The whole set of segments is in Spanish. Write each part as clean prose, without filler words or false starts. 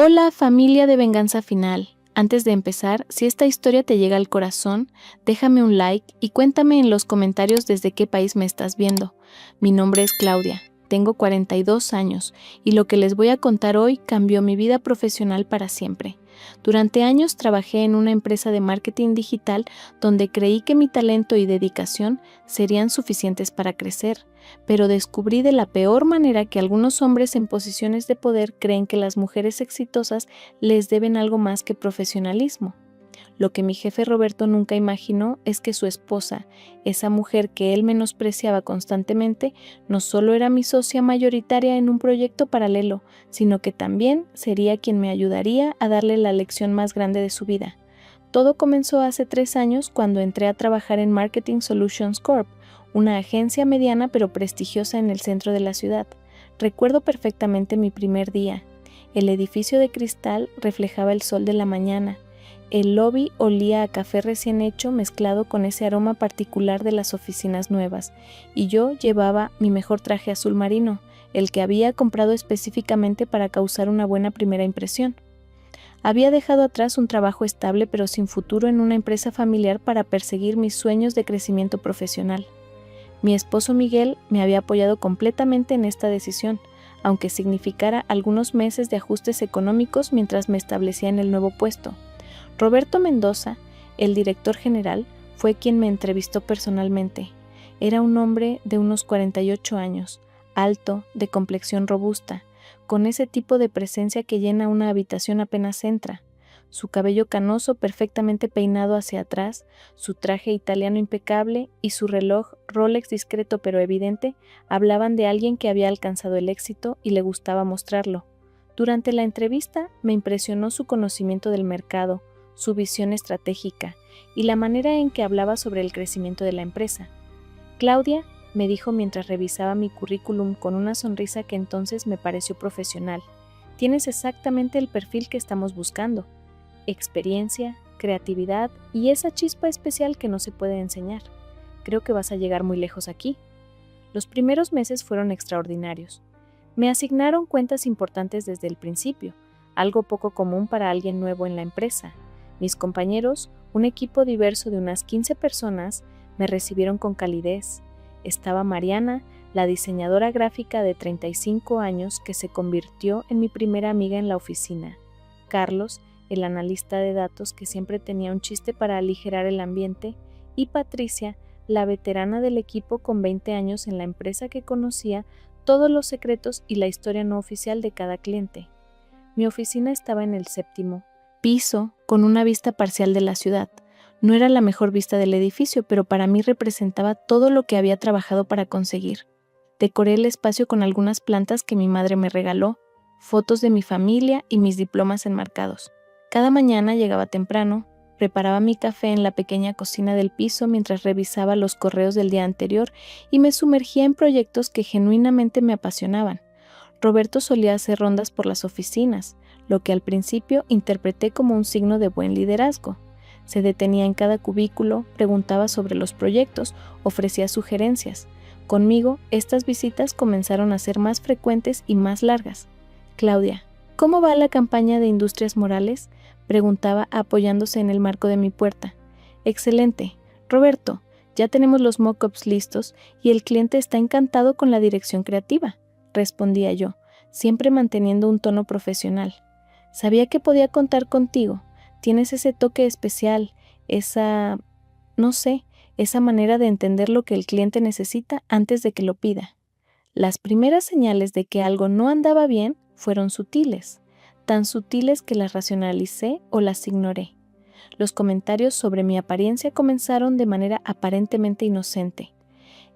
Hola familia de Venganza Final. Antes de empezar, si esta historia te llega al corazón, déjame un like y cuéntame en los comentarios desde qué país me estás viendo. Mi nombre es Claudia, tengo 42 años y lo que les voy a contar hoy cambió mi vida profesional para siempre. Durante años trabajé en una empresa de marketing digital donde creí que mi talento y dedicación serían suficientes para crecer, pero descubrí de la peor manera que algunos hombres en posiciones de poder creen que las mujeres exitosas les deben algo más que profesionalismo. Lo que mi jefe Roberto nunca imaginó es que su esposa, esa mujer que él menospreciaba constantemente, no solo era mi socia mayoritaria en un proyecto paralelo, sino que también sería quien me ayudaría a darle la lección más grande de su vida. Todo comenzó hace 3 años cuando entré a trabajar en Marketing Solutions Corp., una agencia mediana pero prestigiosa en el centro de la ciudad. Recuerdo perfectamente mi primer día. El edificio de cristal reflejaba el sol de la mañana. El lobby olía a café recién hecho mezclado con ese aroma particular de las oficinas nuevas, y yo llevaba mi mejor traje azul marino, el que había comprado específicamente para causar una buena primera impresión. Había dejado atrás un trabajo estable pero sin futuro en una empresa familiar para perseguir mis sueños de crecimiento profesional. Mi esposo Miguel me había apoyado completamente en esta decisión, aunque significara algunos meses de ajustes económicos mientras me establecía en el nuevo puesto. Roberto Mendoza, el director general, fue quien me entrevistó personalmente. Era un hombre de unos 48 años, alto, de complexión robusta, con ese tipo de presencia que llena una habitación apenas entra. Su cabello canoso perfectamente peinado hacia atrás, su traje italiano impecable y su reloj Rolex discreto pero evidente hablaban de alguien que había alcanzado el éxito y le gustaba mostrarlo. Durante la entrevista me impresionó su conocimiento del mercado, su visión estratégica y la manera en que hablaba sobre el crecimiento de la empresa. Claudia, me dijo mientras revisaba mi currículum con una sonrisa que entonces me pareció profesional, tienes exactamente el perfil que estamos buscando. Experiencia, creatividad y esa chispa especial que no se puede enseñar. Creo que vas a llegar muy lejos aquí. Los primeros meses fueron extraordinarios. Me asignaron cuentas importantes desde el principio, algo poco común para alguien nuevo en la empresa. Mis compañeros, un equipo diverso de unas 15 personas, me recibieron con calidez. Estaba Mariana, la diseñadora gráfica de 35 años que se convirtió en mi primera amiga en la oficina. Carlos, el analista de datos que siempre tenía un chiste para aligerar el ambiente, y Patricia, la veterana del equipo con 20 años en la empresa que conocía todos los secretos y la historia no oficial de cada cliente. Mi oficina estaba en el 7º piso, con una vista parcial de la ciudad. No era la mejor vista del edificio, pero para mí representaba todo lo que había trabajado para conseguir. Decoré el espacio con algunas plantas que mi madre me regaló, fotos de mi familia y mis diplomas enmarcados. Cada mañana llegaba temprano, preparaba mi café en la pequeña cocina del piso mientras revisaba los correos del día anterior y me sumergía en proyectos que genuinamente me apasionaban. Roberto solía hacer rondas por las oficinas, lo que al principio interpreté como un signo de buen liderazgo. Se detenía en cada cubículo, preguntaba sobre los proyectos, ofrecía sugerencias. Conmigo, estas visitas comenzaron a ser más frecuentes y más largas. Claudia, ¿cómo va la campaña de Industrias Morales?, preguntaba apoyándose en el marco de mi puerta. Excelente. Roberto, ya tenemos los mock-ups listos y el cliente está encantado con la dirección creativa, respondía yo, siempre manteniendo un tono profesional. Sabía que podía contar contigo. Tienes ese toque especial, esa manera de entender lo que el cliente necesita antes de que lo pida. Las primeras señales de que algo no andaba bien fueron sutiles, tan sutiles que las racionalicé o las ignoré. Los comentarios sobre mi apariencia comenzaron de manera aparentemente inocente.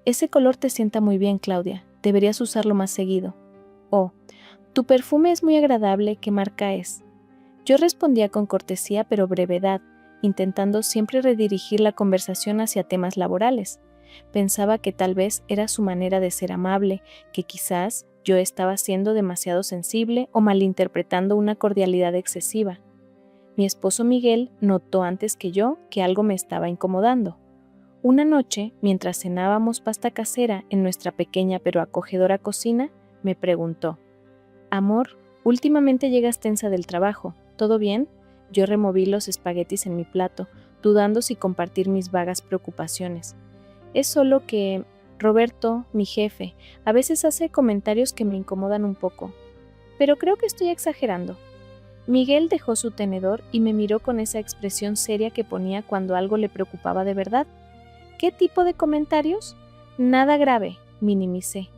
Ese color te sienta muy bien, Claudia. Deberías usarlo más seguido. Oh, tu perfume es muy agradable. ¿Qué marca es? Yo respondía con cortesía pero brevedad, intentando siempre redirigir la conversación hacia temas laborales. Pensaba que tal vez era su manera de ser amable, que quizás yo estaba siendo demasiado sensible o malinterpretando una cordialidad excesiva. Mi esposo Miguel notó antes que yo que algo me estaba incomodando. Una noche, mientras cenábamos pasta casera en nuestra pequeña pero acogedora cocina, me preguntó: «Amor, Últimamente llegas tensa del trabajo. ¿Todo bien? Yo removí los espaguetis en mi plato, dudando si compartir mis vagas preocupaciones. Es solo que Roberto, mi jefe, a veces hace comentarios que me incomodan un poco. Pero creo que estoy exagerando. Miguel dejó su tenedor y me miró con esa expresión seria que ponía cuando algo le preocupaba de verdad. ¿Qué tipo de comentarios? Nada grave, minimicé.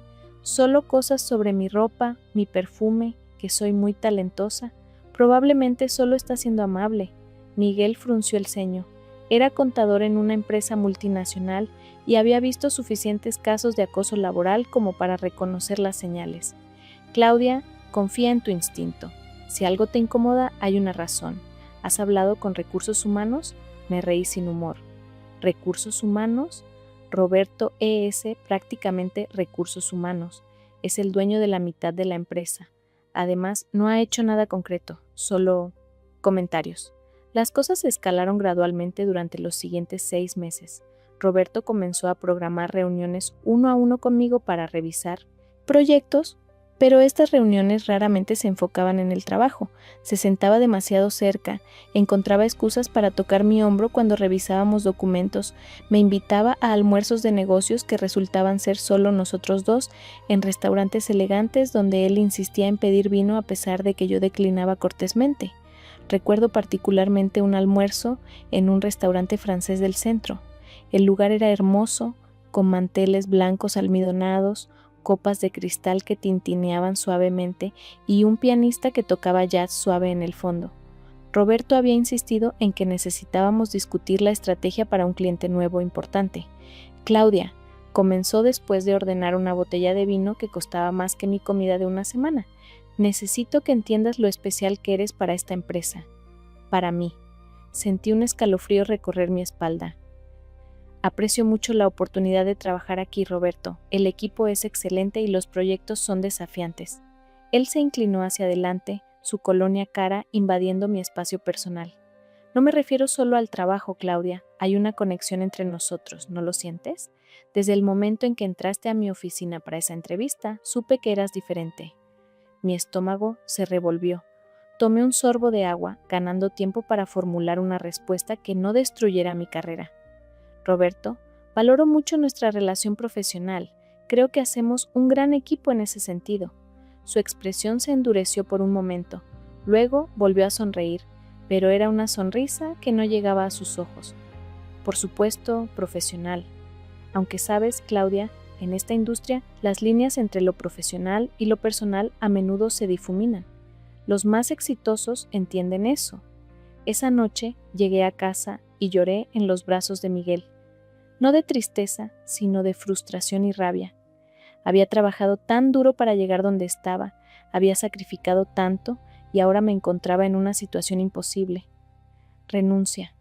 Solo cosas sobre mi ropa, mi perfume, que soy muy talentosa. Probablemente solo está siendo amable. Miguel frunció el ceño. Era contador en una empresa multinacional y había visto suficientes casos de acoso laboral como para reconocer las señales. Claudia, confía en tu instinto. Si algo te incomoda, hay una razón. ¿Has hablado con recursos humanos? Me reí sin humor. ¿Recursos humanos? Roberto E.S., prácticamente recursos humanos. Es el dueño de la mitad de la empresa. Además, no ha hecho nada concreto, solo comentarios. Las cosas escalaron gradualmente durante los siguientes 6 meses. Roberto comenzó a programar reuniones uno a uno conmigo para revisar proyectos, pero estas reuniones raramente se enfocaban en el trabajo. Se sentaba demasiado cerca, encontraba excusas para tocar mi hombro cuando revisábamos documentos, me invitaba a almuerzos de negocios que resultaban ser solo nosotros dos, en restaurantes elegantes donde él insistía en pedir vino a pesar de que yo declinaba cortésmente. Recuerdo particularmente un almuerzo en un restaurante francés del centro. El lugar era hermoso, con manteles blancos almidonados, copas de cristal que tintineaban suavemente y un pianista que tocaba jazz suave en el fondo. Roberto había insistido en que necesitábamos discutir la estrategia para un cliente nuevo importante. Claudia comenzó después de ordenar una botella de vino que costaba más que mi comida de una semana. Necesito que entiendas lo especial que eres para esta empresa. Para mí. Sentí un escalofrío recorrer mi espalda. Aprecio mucho la oportunidad de trabajar aquí, Roberto. El equipo es excelente y los proyectos son desafiantes. Él se inclinó hacia adelante, su colonia cara invadiendo mi espacio personal. No me refiero solo al trabajo, Claudia. Hay una conexión entre nosotros, ¿no lo sientes? Desde el momento en que entraste a mi oficina para esa entrevista, supe que eras diferente. Mi estómago se revolvió. Tomé un sorbo de agua, ganando tiempo para formular una respuesta que no destruyera mi carrera. Roberto, valoro mucho nuestra relación profesional. Creo que hacemos un gran equipo en ese sentido. Su expresión se endureció por un momento. Luego volvió a sonreír, pero era una sonrisa que no llegaba a sus ojos. Por supuesto, profesional. Aunque sabes, Claudia, en esta industria, las líneas entre lo profesional y lo personal a menudo se difuminan. Los más exitosos entienden eso. Esa noche llegué a casa y lloré en los brazos de Miguel. No de tristeza, sino de frustración y rabia. Había trabajado tan duro para llegar donde estaba, había sacrificado tanto y ahora me encontraba en una situación imposible. Renuncia,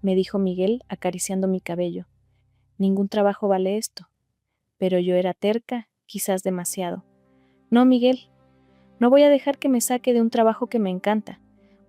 me dijo Miguel acariciando mi cabello. Ningún trabajo vale esto. Pero yo era terca, quizás demasiado. No, Miguel, no voy a dejar que me saque de un trabajo que me encanta.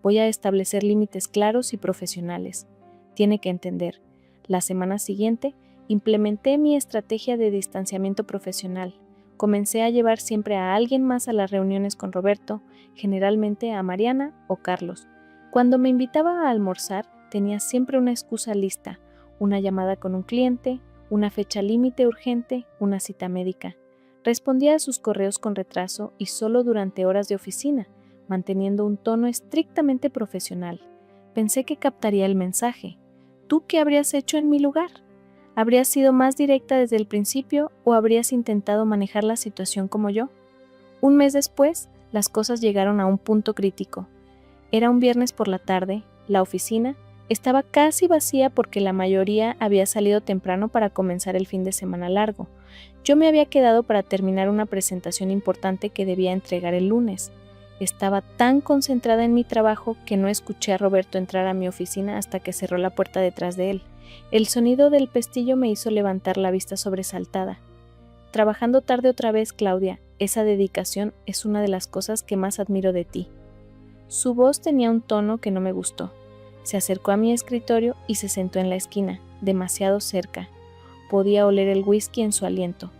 Voy a establecer límites claros y profesionales. Tiene que entender. La semana siguiente, implementé mi estrategia de distanciamiento profesional. Comencé a llevar siempre a alguien más a las reuniones con Roberto, generalmente a Mariana o Carlos. Cuando me invitaba a almorzar, tenía siempre una excusa lista, una llamada con un cliente, una fecha límite urgente, una cita médica. Respondía a sus correos con retraso y solo durante horas de oficina, manteniendo un tono estrictamente profesional. Pensé que captaría el mensaje. ¿Tú qué habrías hecho en mi lugar? ¿Habrías sido más directa desde el principio o habrías intentado manejar la situación como yo? Un mes después, las cosas llegaron a un punto crítico. Era un viernes por la tarde, la oficina estaba casi vacía porque la mayoría había salido temprano para comenzar el fin de semana largo. Yo me había quedado para terminar una presentación importante que debía entregar el lunes. Estaba tan concentrada en mi trabajo que no escuché a Roberto entrar a mi oficina hasta que cerró la puerta detrás de él. El sonido del pestillo me hizo levantar la vista sobresaltada. Trabajando tarde otra vez, Claudia, esa dedicación es una de las cosas que más admiro de ti. Su voz tenía un tono que no me gustó. Se acercó a mi escritorio y se sentó en la esquina, demasiado cerca. Podía oler el whisky en su aliento.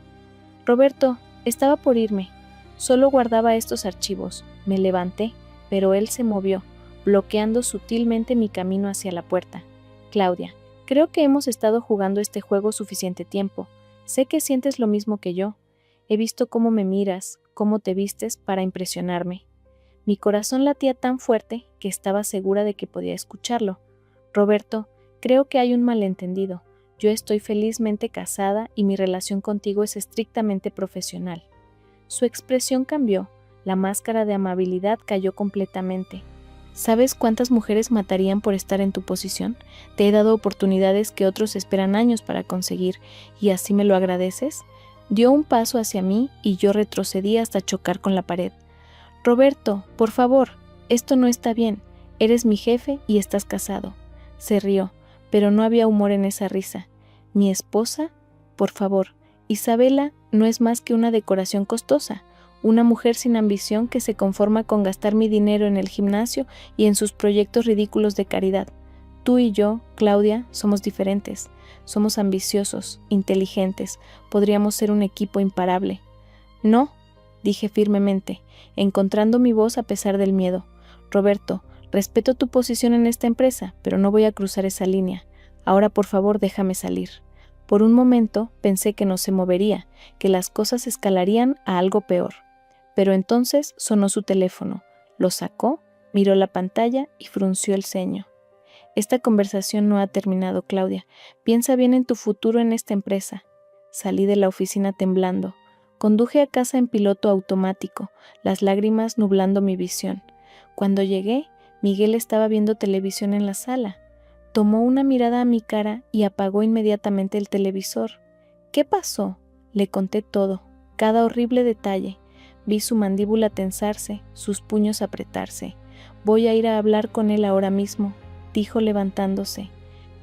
Roberto, estaba por irme. Solo guardaba estos archivos. Me levanté, pero él se movió, bloqueando sutilmente mi camino hacia la puerta. Claudia, creo que hemos estado jugando este juego suficiente tiempo. Sé que sientes lo mismo que yo. He visto cómo me miras, cómo te vistes para impresionarme. Mi corazón latía tan fuerte que estaba segura de que podía escucharlo. Roberto, creo que hay un malentendido. Yo estoy felizmente casada y mi relación contigo es estrictamente profesional. Su expresión cambió, la máscara de amabilidad cayó completamente. ¿Sabes cuántas mujeres matarían por estar en tu posición? Te he dado oportunidades que otros esperan años para conseguir, ¿y así me lo agradeces? Dio un paso hacia mí y yo retrocedí hasta chocar con la pared. Roberto, por favor, esto no está bien. Eres mi jefe y estás casado. Se rió, pero no había humor en esa risa. ¿Mi esposa? Por favor, Isabela no es más que una decoración costosa, una mujer sin ambición que se conforma con gastar mi dinero en el gimnasio y en sus proyectos ridículos de caridad. Tú y yo, Claudia, somos diferentes. Somos ambiciosos, inteligentes, podríamos ser un equipo imparable. No, dije firmemente, encontrando mi voz a pesar del miedo. Roberto, respeto tu posición en esta empresa, pero no voy a cruzar esa línea. Ahora, por favor, déjame salir. Por un momento pensé que no se movería, que las cosas escalarían a algo peor. Pero entonces sonó su teléfono, lo sacó, miró la pantalla y frunció el ceño. Esta conversación no ha terminado, Claudia. Piensa bien en tu futuro en esta empresa. Salí de la oficina temblando. Conduje a casa en piloto automático, las lágrimas nublando mi visión. Cuando llegué, Miguel estaba viendo televisión en la sala. Tomó una mirada a mi cara y apagó inmediatamente el televisor. ¿Qué pasó? Le conté todo, cada horrible detalle. Vi su mandíbula tensarse, sus puños apretarse. Voy a ir a hablar con él ahora mismo, dijo levantándose.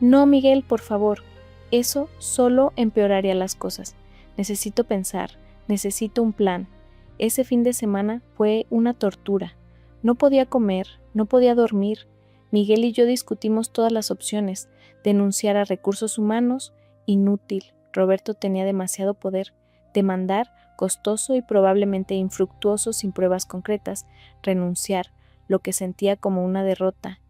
No, Miguel, por favor. Eso solo empeoraría las cosas. Necesito pensar, necesito un plan. Ese fin de semana fue una tortura. No podía comer, no podía dormir. Miguel y yo discutimos todas las opciones. Denunciar a recursos humanos, inútil. Roberto tenía demasiado poder. Demandar, costoso y probablemente infructuoso sin pruebas concretas. Renunciar, lo que sentía como una derrota.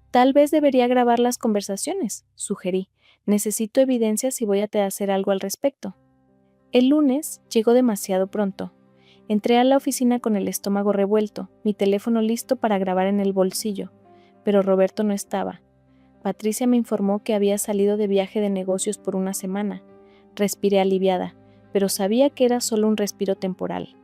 Tal vez debería grabar las conversaciones, sugerí. Necesito evidencia si voy a hacer algo al respecto. El lunes llegó demasiado pronto. Entré a la oficina con el estómago revuelto, mi teléfono listo para grabar en el bolsillo, pero Roberto no estaba. Patricia me informó que había salido de viaje de negocios por una semana. Respiré aliviada, pero sabía que era solo un respiro temporal.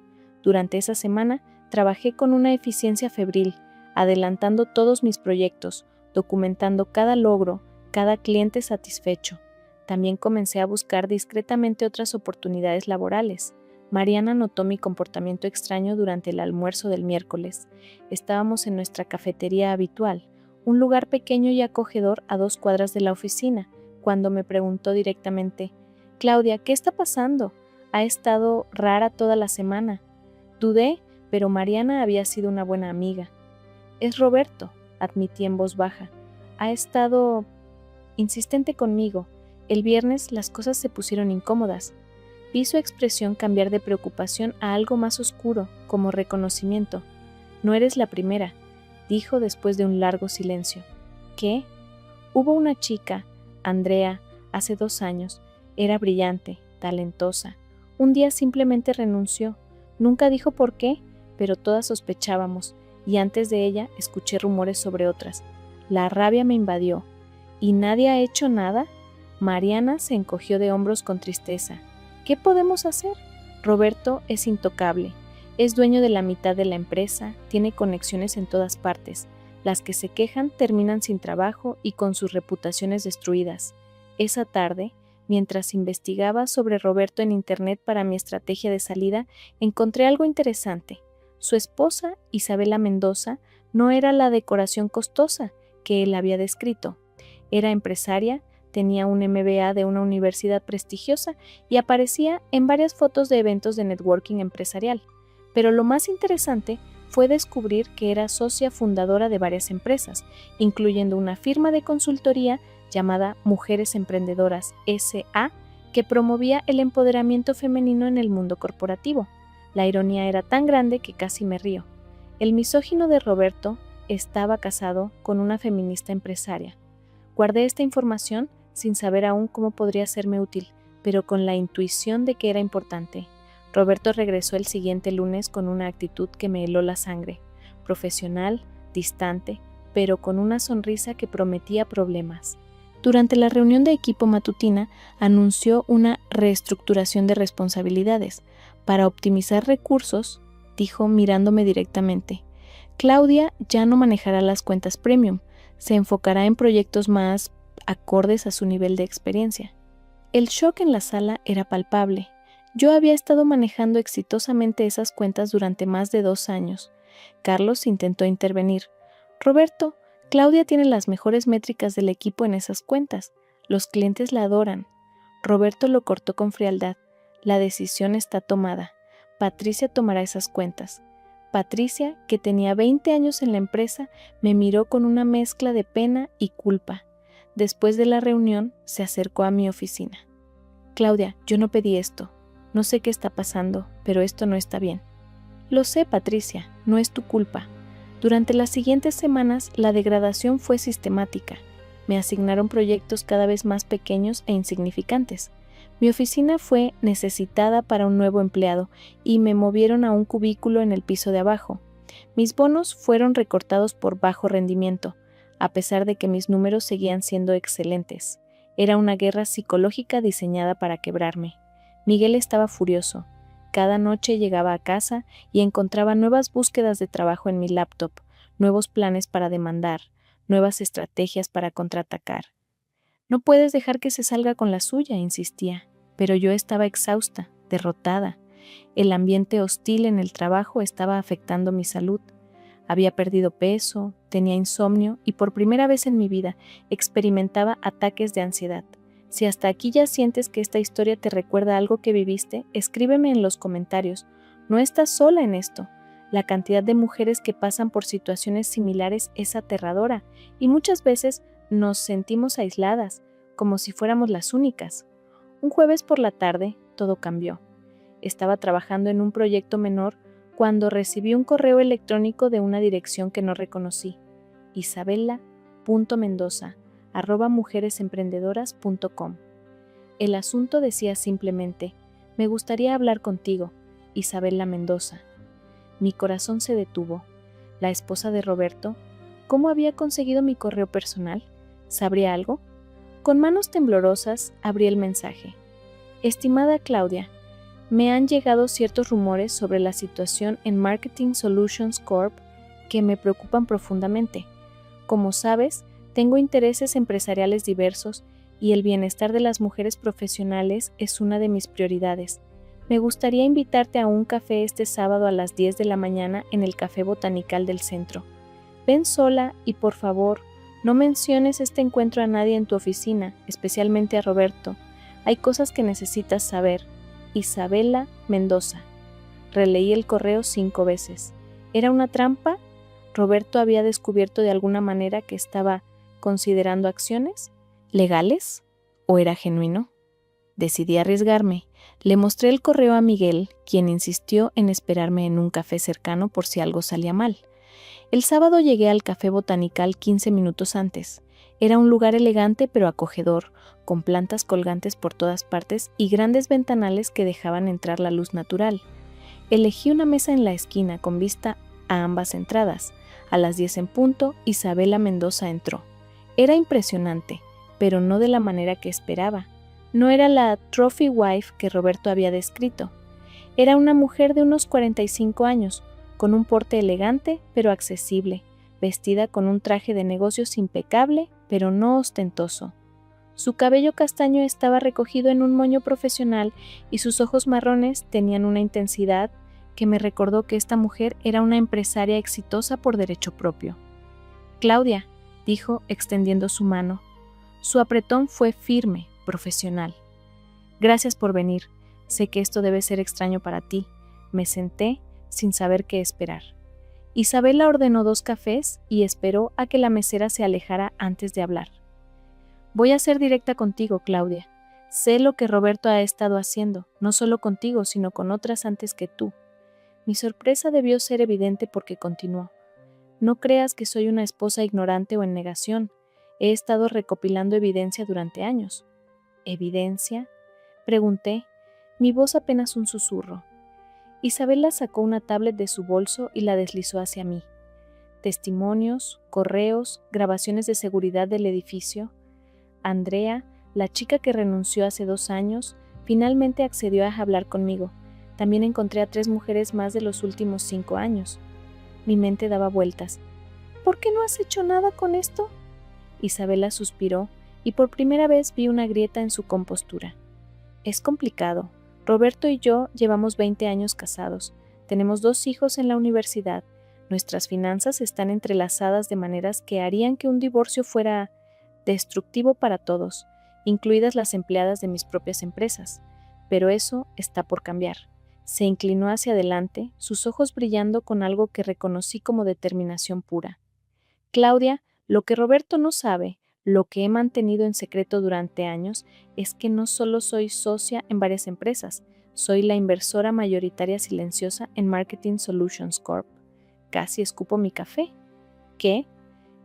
Durante esa semana trabajé con una eficiencia febril, adelantando todos mis proyectos, documentando cada logro, cada cliente satisfecho. También comencé a buscar discretamente otras oportunidades laborales. Mariana notó mi comportamiento extraño durante el almuerzo del miércoles. Estábamos en nuestra cafetería habitual, un lugar pequeño y acogedor a 2 cuadras de la oficina, cuando me preguntó directamente: «Claudia, ¿qué está pasando? Ha estado rara toda la semana». Dudé, pero Mariana había sido una buena amiga. «Es Roberto», admití en voz baja. «Ha estado insistente conmigo. El viernes las cosas se pusieron incómodas». Vi su expresión cambiar de preocupación a algo más oscuro, como reconocimiento. «No eres la primera», dijo después de un largo silencio. «¿Qué?» «Hubo una chica, Andrea, hace 2 años. Era brillante, talentosa. Un día simplemente renunció. Nunca dijo por qué, pero todas sospechábamos, y antes de ella escuché rumores sobre otras. La rabia me invadió. ¿Y nadie ha hecho nada?» Mariana se encogió de hombros con tristeza. ¿Qué podemos hacer? Roberto es intocable. Es dueño de la mitad de la empresa, tiene conexiones en todas partes. Las que se quejan terminan sin trabajo y con sus reputaciones destruidas. Esa tarde, mientras investigaba sobre Roberto en internet para mi estrategia de salida, encontré algo interesante. Su esposa, Isabela Mendoza, no era la decoración costosa que él había descrito. Era empresaria, tenía un MBA de una universidad prestigiosa y aparecía en varias fotos de eventos de networking empresarial. Pero lo más interesante fue descubrir que era socia fundadora de varias empresas, incluyendo una firma de consultoría llamada Mujeres Emprendedoras S.A., que promovía el empoderamiento femenino en el mundo corporativo. La ironía era tan grande que casi me río. El misógino de Roberto estaba casado con una feminista empresaria. Guardé esta información sin saber aún cómo podría serme útil, pero con la intuición de que era importante. Roberto regresó el siguiente lunes con una actitud que me heló la sangre, profesional, distante, pero con una sonrisa que prometía problemas. Durante la reunión de equipo matutina, anunció una reestructuración de responsabilidades. Para optimizar recursos, dijo mirándome directamente, Claudia ya no manejará las cuentas premium, se enfocará en proyectos más acordes a su nivel de experiencia. El shock en la sala era palpable. Yo había estado manejando exitosamente esas cuentas durante más de 2 años. Carlos intentó intervenir. Roberto, Claudia tiene las mejores métricas del equipo en esas cuentas. Los clientes la adoran. Roberto lo cortó con frialdad. La decisión está tomada. Patricia tomará esas cuentas. Patricia, que tenía 20 años en la empresa, me miró con una mezcla de pena y culpa. Después de la reunión, se acercó a mi oficina. Claudia, yo no pedí esto. No sé qué está pasando, pero esto no está bien. Lo sé, Patricia, no es tu culpa. Durante las siguientes semanas, la degradación fue sistemática. Me asignaron proyectos cada vez más pequeños e insignificantes. Mi oficina fue necesitada para un nuevo empleado y me movieron a un cubículo en el piso de abajo. Mis bonos fueron recortados por bajo rendimiento, a pesar de que mis números seguían siendo excelentes. Era una guerra psicológica diseñada para quebrarme. Miguel estaba furioso. Cada noche llegaba a casa y encontraba nuevas búsquedas de trabajo en mi laptop, nuevos planes para demandar, nuevas estrategias para contraatacar. No puedes dejar que se salga con la suya, insistía, pero yo estaba exhausta, derrotada. El ambiente hostil en el trabajo estaba afectando mi salud. Había perdido peso, tenía insomnio y por primera vez en mi vida experimentaba ataques de ansiedad. Si hasta aquí ya sientes que esta historia te recuerda algo que viviste, escríbeme en los comentarios. No estás sola en esto. La cantidad de mujeres que pasan por situaciones similares es aterradora y muchas veces nos sentimos aisladas, como si fuéramos las únicas. Un jueves por la tarde, todo cambió. Estaba trabajando en un proyecto menor cuando recibí un correo electrónico de una dirección que no reconocí. isabella.mendoza@mujeresemprendedoras.com. El asunto decía simplemente, me gustaría hablar contigo, Isabella Mendoza. Mi corazón se detuvo. La esposa de Roberto, ¿cómo había conseguido mi correo personal? ¿Sabría algo? Con manos temblorosas abrí el mensaje. Estimada Claudia, me han llegado ciertos rumores sobre la situación en Marketing Solutions Corp que me preocupan profundamente. Como sabes, tengo intereses empresariales diversos y el bienestar de las mujeres profesionales es una de mis prioridades. Me gustaría invitarte a un café este sábado a las 10 de la mañana en el Café Botanical del Centro. Ven sola y por favor, no menciones este encuentro a nadie en tu oficina, especialmente a Roberto. Hay cosas que necesitas saber. Isabella Mendoza. Releí el correo 5 veces. ¿Era una trampa? ¿Roberto había descubierto de alguna manera que estaba considerando acciones legales? ¿O era genuino? Decidí arriesgarme. Le mostré el correo a Miguel, quien insistió en esperarme en un café cercano por si algo salía mal. El sábado llegué al Café Botanical 15 minutos antes. Era un lugar elegante pero acogedor, con plantas colgantes por todas partes y grandes ventanales que dejaban entrar la luz natural. Elegí una mesa en la esquina con vista a ambas entradas. A las 10 en punto, Isabella Mendoza entró. Era impresionante, pero no de la manera que esperaba. No era la trophy wife que Roberto había descrito. Era una mujer de unos 45 años, con un porte elegante pero accesible, vestida con un traje de negocios impecable pero no ostentoso. Su cabello castaño estaba recogido en un moño profesional y sus ojos marrones tenían una intensidad que me recordó que esta mujer era una empresaria exitosa por derecho propio. Claudia, dijo extendiendo su mano. Su apretón fue firme, profesional. Gracias por venir. Sé que esto debe ser extraño para ti. Me senté sin saber qué esperar. Isabella ordenó 2 cafés y esperó a que la mesera se alejara antes de hablar. Voy a ser directa contigo, Claudia. Sé lo que Roberto ha estado haciendo, no solo contigo, sino con otras antes que tú. Mi sorpresa debió ser evidente porque continuó. No creas que soy una esposa ignorante o en negación. He estado recopilando evidencia durante años. ¿Evidencia?, pregunté, mi voz apenas un susurro. Isabela sacó una tablet de su bolso y la deslizó hacia mí. Testimonios, correos, grabaciones de seguridad del edificio. Andrea, la chica que renunció hace 2 años, finalmente accedió a hablar conmigo. También encontré a 3 mujeres más de los últimos 5 años. Mi mente daba vueltas. ¿Por qué no has hecho nada con esto? Isabela suspiró y por primera vez vi una grieta en su compostura. Es complicado. Roberto y yo llevamos 20 años casados. Tenemos 2 hijos en la universidad. Nuestras finanzas están entrelazadas de maneras que harían que un divorcio fuera destructivo para todos, incluidas las empleadas de mis propias empresas. Pero eso está por cambiar. Se inclinó hacia adelante, sus ojos brillando con algo que reconocí como determinación pura. Claudia, lo que Roberto no sabe, lo que he mantenido en secreto durante años, es que no solo soy socia en varias empresas, soy la inversora mayoritaria silenciosa en Marketing Solutions Corp. Casi escupo mi café. ¿Qué?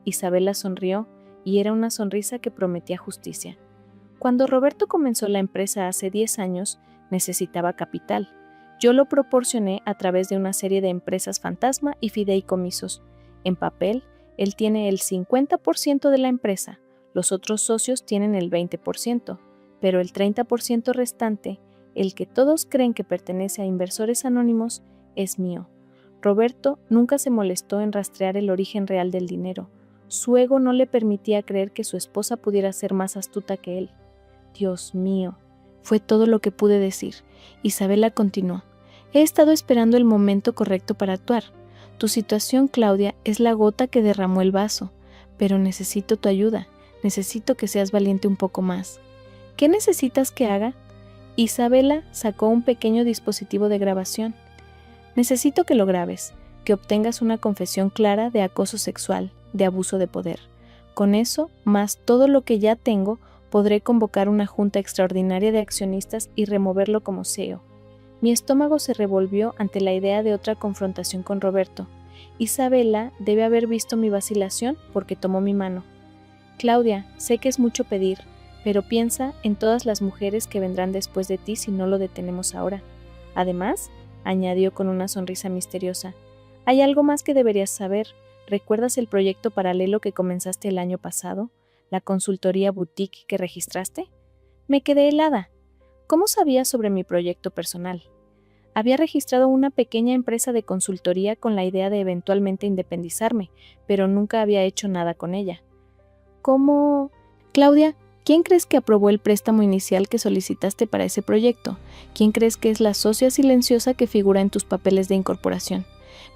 Isabela sonrió, y era una sonrisa que prometía justicia. Cuando Roberto comenzó la empresa hace 10 años, necesitaba capital. Yo lo proporcioné a través de una serie de empresas fantasma y fideicomisos. En papel, él tiene el 50% de la empresa, los otros socios tienen el 20%, pero el 30% restante, el que todos creen que pertenece a inversores anónimos, es mío. Roberto nunca se molestó en rastrear el origen real del dinero. Su ego no le permitía creer que su esposa pudiera ser más astuta que él. Dios mío, fue todo lo que pude decir. Isabela continuó. He estado esperando el momento correcto para actuar. Tu situación, Claudia, es la gota que derramó el vaso, pero necesito tu ayuda. Necesito que seas valiente un poco más. ¿Qué necesitas que haga? Isabela sacó un pequeño dispositivo de grabación. Necesito que lo grabes, que obtengas una confesión clara de acoso sexual, de abuso de poder. Con eso, más todo lo que ya tengo, podré convocar una junta extraordinaria de accionistas y removerlo como CEO. Mi estómago se revolvió ante la idea de otra confrontación con Roberto. Isabela debe haber visto mi vacilación porque tomó mi mano. Claudia, sé que es mucho pedir, pero piensa en todas las mujeres que vendrán después de ti si no lo detenemos ahora. Además, añadió con una sonrisa misteriosa, hay algo más que deberías saber. ¿Recuerdas el proyecto paralelo que comenzaste el año pasado? ¿La consultoría boutique que registraste? Me quedé helada. ¿Cómo sabías sobre mi proyecto personal? Había registrado una pequeña empresa de consultoría con la idea de eventualmente independizarme, pero nunca había hecho nada con ella. ¿Cómo? Claudia, ¿quién crees que aprobó el préstamo inicial que solicitaste para ese proyecto? ¿Quién crees que es la socia silenciosa que figura en tus papeles de incorporación?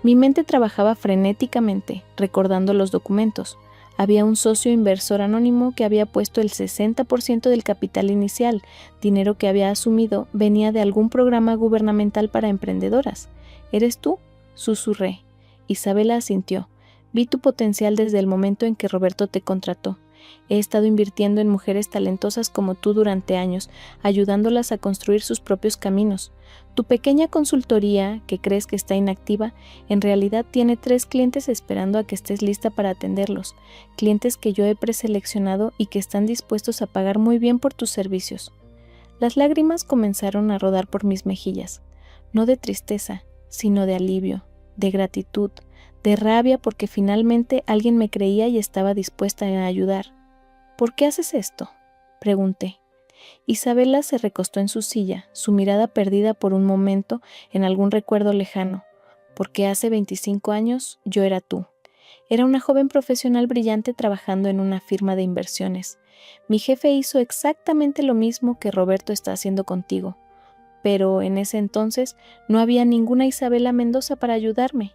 Mi mente trabajaba frenéticamente, recordando los documentos. Había un socio inversor anónimo que había puesto el 60% del capital inicial, dinero que había asumido venía de algún programa gubernamental para emprendedoras. ¿Eres tú?, susurré. Isabela asintió. Vi tu potencial desde el momento en que Roberto te contrató. He estado invirtiendo en mujeres talentosas como tú durante años, ayudándolas a construir sus propios caminos. Tu pequeña consultoría, que crees que está inactiva, en realidad tiene 3 clientes esperando a que estés lista para atenderlos, clientes que yo he preseleccionado y que están dispuestos a pagar muy bien por tus servicios. Las lágrimas comenzaron a rodar por mis mejillas, no de tristeza, sino de alivio, de gratitud, de rabia porque finalmente alguien me creía y estaba dispuesta a ayudar. ¿Por qué haces esto?, pregunté. Isabela se recostó en su silla, su mirada perdida por un momento en algún recuerdo lejano. Porque hace 25 años yo era tú. Era una joven profesional brillante trabajando en una firma de inversiones. Mi jefe hizo exactamente lo mismo que Roberto está haciendo contigo. Pero en ese entonces no había ninguna Isabela Mendoza para ayudarme.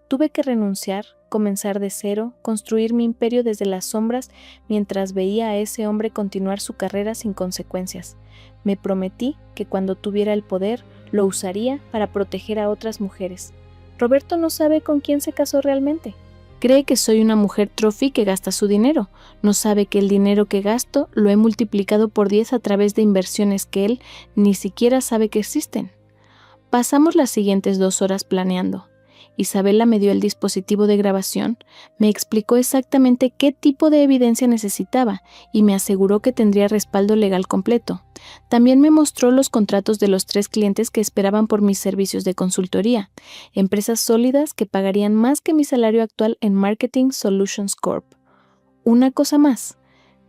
Tuve que renunciar, comenzar de cero, construir mi imperio desde las sombras mientras veía a ese hombre continuar su carrera sin consecuencias. Me prometí que cuando tuviera el poder lo usaría para proteger a otras mujeres. Roberto no sabe con quién se casó realmente. Cree que soy una mujer trophy que gasta su dinero. No sabe que el dinero que gasto lo he multiplicado por 10 a través de inversiones que él ni siquiera sabe que existen. Pasamos las siguientes 2 horas planeando. Isabela me dio el dispositivo de grabación, me explicó exactamente qué tipo de evidencia necesitaba y me aseguró que tendría respaldo legal completo. También me mostró los contratos de los 3 clientes que esperaban por mis servicios de consultoría, empresas sólidas que pagarían más que mi salario actual en Marketing Solutions Corp. Una cosa más,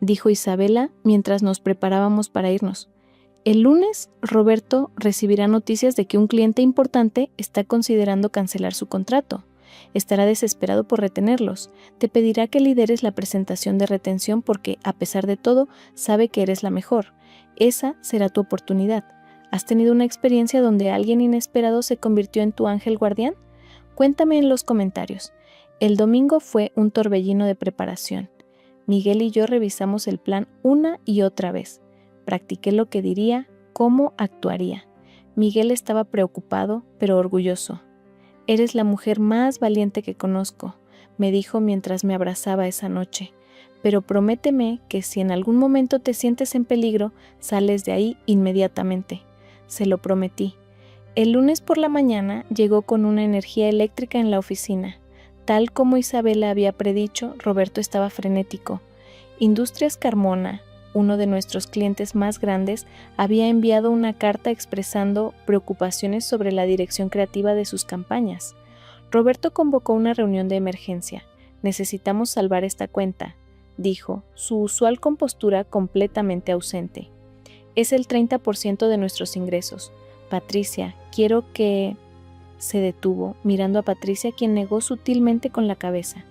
dijo Isabela mientras nos preparábamos para irnos. El lunes, Roberto recibirá noticias de que un cliente importante está considerando cancelar su contrato. Estará desesperado por retenerlos. Te pedirá que lideres la presentación de retención porque, a pesar de todo, sabe que eres la mejor. Esa será tu oportunidad. ¿Has tenido una experiencia donde alguien inesperado se convirtió en tu ángel guardián? Cuéntame en los comentarios. El domingo fue un torbellino de preparación. Miguel y yo revisamos el plan una y otra vez. Practiqué lo que diría, cómo actuaría. Miguel estaba preocupado, pero orgulloso. «Eres la mujer más valiente que conozco», me dijo mientras me abrazaba esa noche. «Pero prométeme que si en algún momento te sientes en peligro, sales de ahí inmediatamente». Se lo prometí. El lunes por la mañana llegó con una energía eléctrica en la oficina. Tal como Isabela había predicho, Roberto estaba frenético. Industrias Carmona, uno de nuestros clientes más grandes, había enviado una carta expresando preocupaciones sobre la dirección creativa de sus campañas. Roberto convocó una reunión de emergencia. «Necesitamos salvar esta cuenta», dijo, su usual compostura completamente ausente. «Es el 30% de nuestros ingresos. Patricia, quiero que...» Se detuvo, mirando a Patricia, quien negó sutilmente con la cabeza.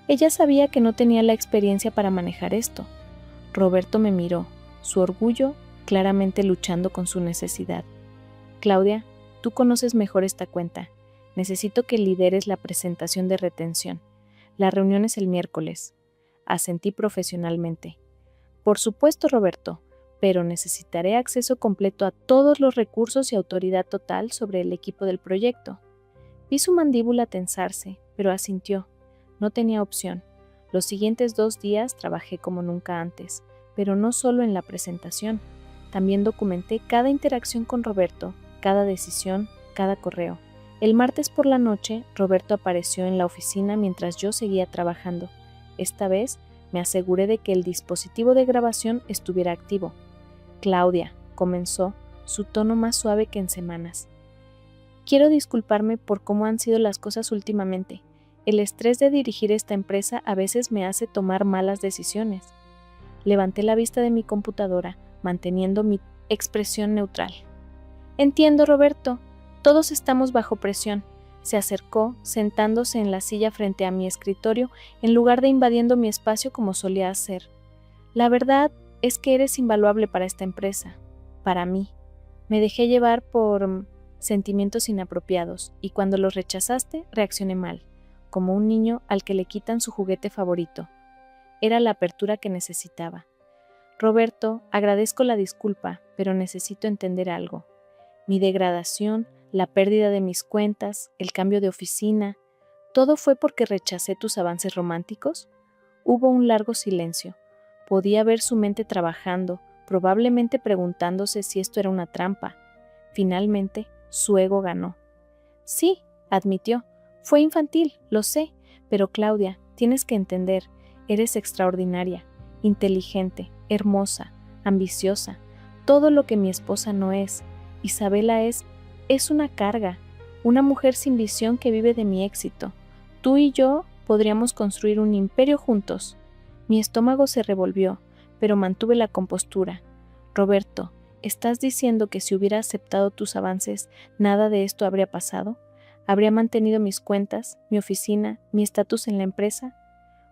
Ella sabía que no tenía la experiencia para manejar esto. Roberto me miró, su orgullo claramente luchando con su necesidad. «Claudia, tú conoces mejor esta cuenta. Necesito que lideres la presentación de retención. La reunión es el miércoles». Asentí profesionalmente. «Por supuesto, Roberto, pero necesitaré acceso completo a todos los recursos y autoridad total sobre el equipo del proyecto». Vi su mandíbula tensarse, pero asintió. No tenía opción. Los siguientes 2 días trabajé como nunca antes, pero no solo en la presentación. También documenté cada interacción con Roberto, cada decisión, cada correo. El martes por la noche, Roberto apareció en la oficina mientras yo seguía trabajando. Esta vez, me aseguré de que el dispositivo de grabación estuviera activo. «Claudia», comenzó, su tono más suave que en semanas. «Quiero disculparme por cómo han sido las cosas últimamente. El estrés de dirigir esta empresa a veces me hace tomar malas decisiones». Levanté la vista de mi computadora, manteniendo mi expresión neutral. «Entiendo, Roberto. Todos estamos bajo presión». Se acercó, sentándose en la silla frente a mi escritorio, en lugar de invadiendo mi espacio como solía hacer. «La verdad es que eres invaluable para esta empresa. Para mí. Me dejé llevar por sentimientos inapropiados, y cuando los rechazaste, reaccioné mal, como un niño al que le quitan su juguete favorito. Era la apertura que necesitaba. Roberto, agradezco la disculpa, pero necesito entender algo. Mi degradación, la pérdida de mis cuentas, el cambio de oficina, ¿todo fue porque rechacé tus avances románticos?» Hubo un largo silencio. Podía ver su mente trabajando, probablemente preguntándose si esto era una trampa. Finalmente, su ego ganó. «Sí», admitió, «fue infantil, lo sé, pero Claudia, tienes que entender, eres extraordinaria, inteligente, hermosa, ambiciosa, todo lo que mi esposa no es. Isabela es una carga, una mujer sin visión que vive de mi éxito. Tú y yo podríamos construir un imperio juntos». Mi estómago se revolvió, pero mantuve la compostura. «Roberto, ¿estás diciendo que si hubiera aceptado tus avances, nada de esto habría pasado? ¿Habría mantenido mis cuentas, mi oficina, mi estatus en la empresa?»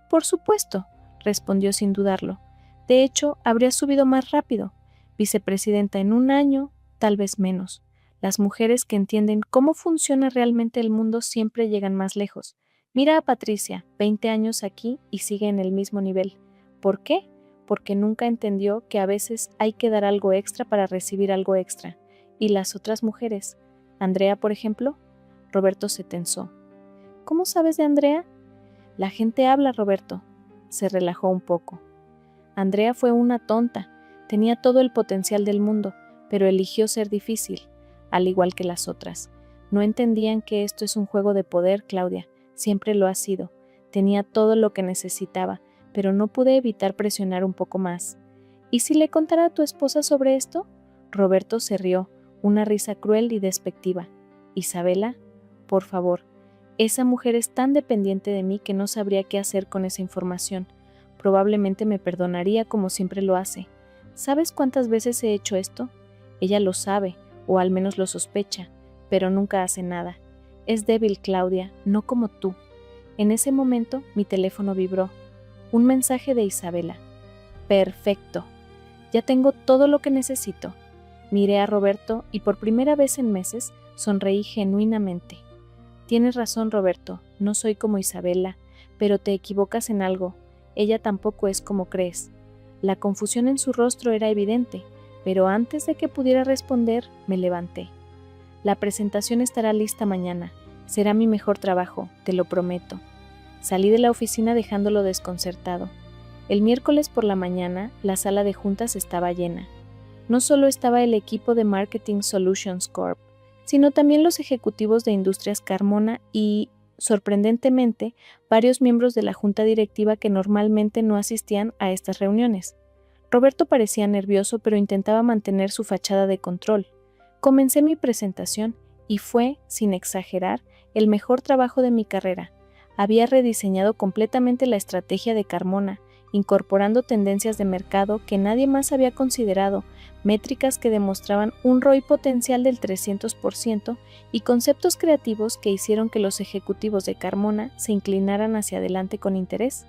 «Por supuesto», respondió sin dudarlo. «De hecho, habría subido más rápido. Vicepresidenta en 1 año, tal vez menos. Las mujeres que entienden cómo funciona realmente el mundo siempre llegan más lejos. Mira a Patricia, 20 años aquí y sigue en el mismo nivel. ¿Por qué? Porque nunca entendió que a veces hay que dar algo extra para recibir algo extra. ¿Y las otras mujeres? ¿Andrea, por ejemplo?» Roberto se tensó. «¿Cómo sabes de Andrea?» «La gente habla, Roberto». Se relajó un poco. «Andrea fue una tonta. Tenía todo el potencial del mundo, pero eligió ser difícil. al igual que las otras. No entendían que esto es un juego de poder, Claudia. Siempre lo ha sido. Tenía todo lo que necesitaba, pero no pude evitar presionar un poco más. ¿Y si le contara a tu esposa sobre esto? Roberto se rió, una risa cruel y despectiva. Isabela, por favor, esa mujer es tan dependiente de mí que no sabría qué hacer con esa información. Probablemente me perdonaría como siempre lo hace. ¿Sabes cuántas veces he hecho esto? Ella lo sabe, o al menos lo sospecha, pero nunca hace nada. Es débil, Claudia, no como tú. En ese momento, mi teléfono vibró. Un mensaje de Isabela. Perfecto. Ya tengo todo lo que necesito. Miré a Roberto y por primera vez en meses sonreí genuinamente. Tienes razón, Roberto, no soy como Isabela, pero te equivocas en algo. Ella tampoco es como crees. La confusión en su rostro era evidente, pero antes de que pudiera responder, me levanté. La presentación estará lista mañana. Será mi mejor trabajo, te lo prometo. Salí de la oficina dejándolo desconcertado. El miércoles por la mañana, la sala de juntas estaba llena. No solo estaba el equipo de Marketing Solutions Corp., sino también los ejecutivos de Industrias Carmona y, sorprendentemente, varios miembros de la junta directiva que normalmente no asistían a estas reuniones. Roberto parecía nervioso, pero intentaba mantener su fachada de control. Comencé mi presentación y fue, sin exagerar, el mejor trabajo de mi carrera. Había rediseñado completamente la estrategia de Carmona, incorporando tendencias de mercado que nadie más había considerado, métricas que demostraban un ROI potencial del 300% y conceptos creativos que hicieron que los ejecutivos de Carmona se inclinaran hacia adelante con interés.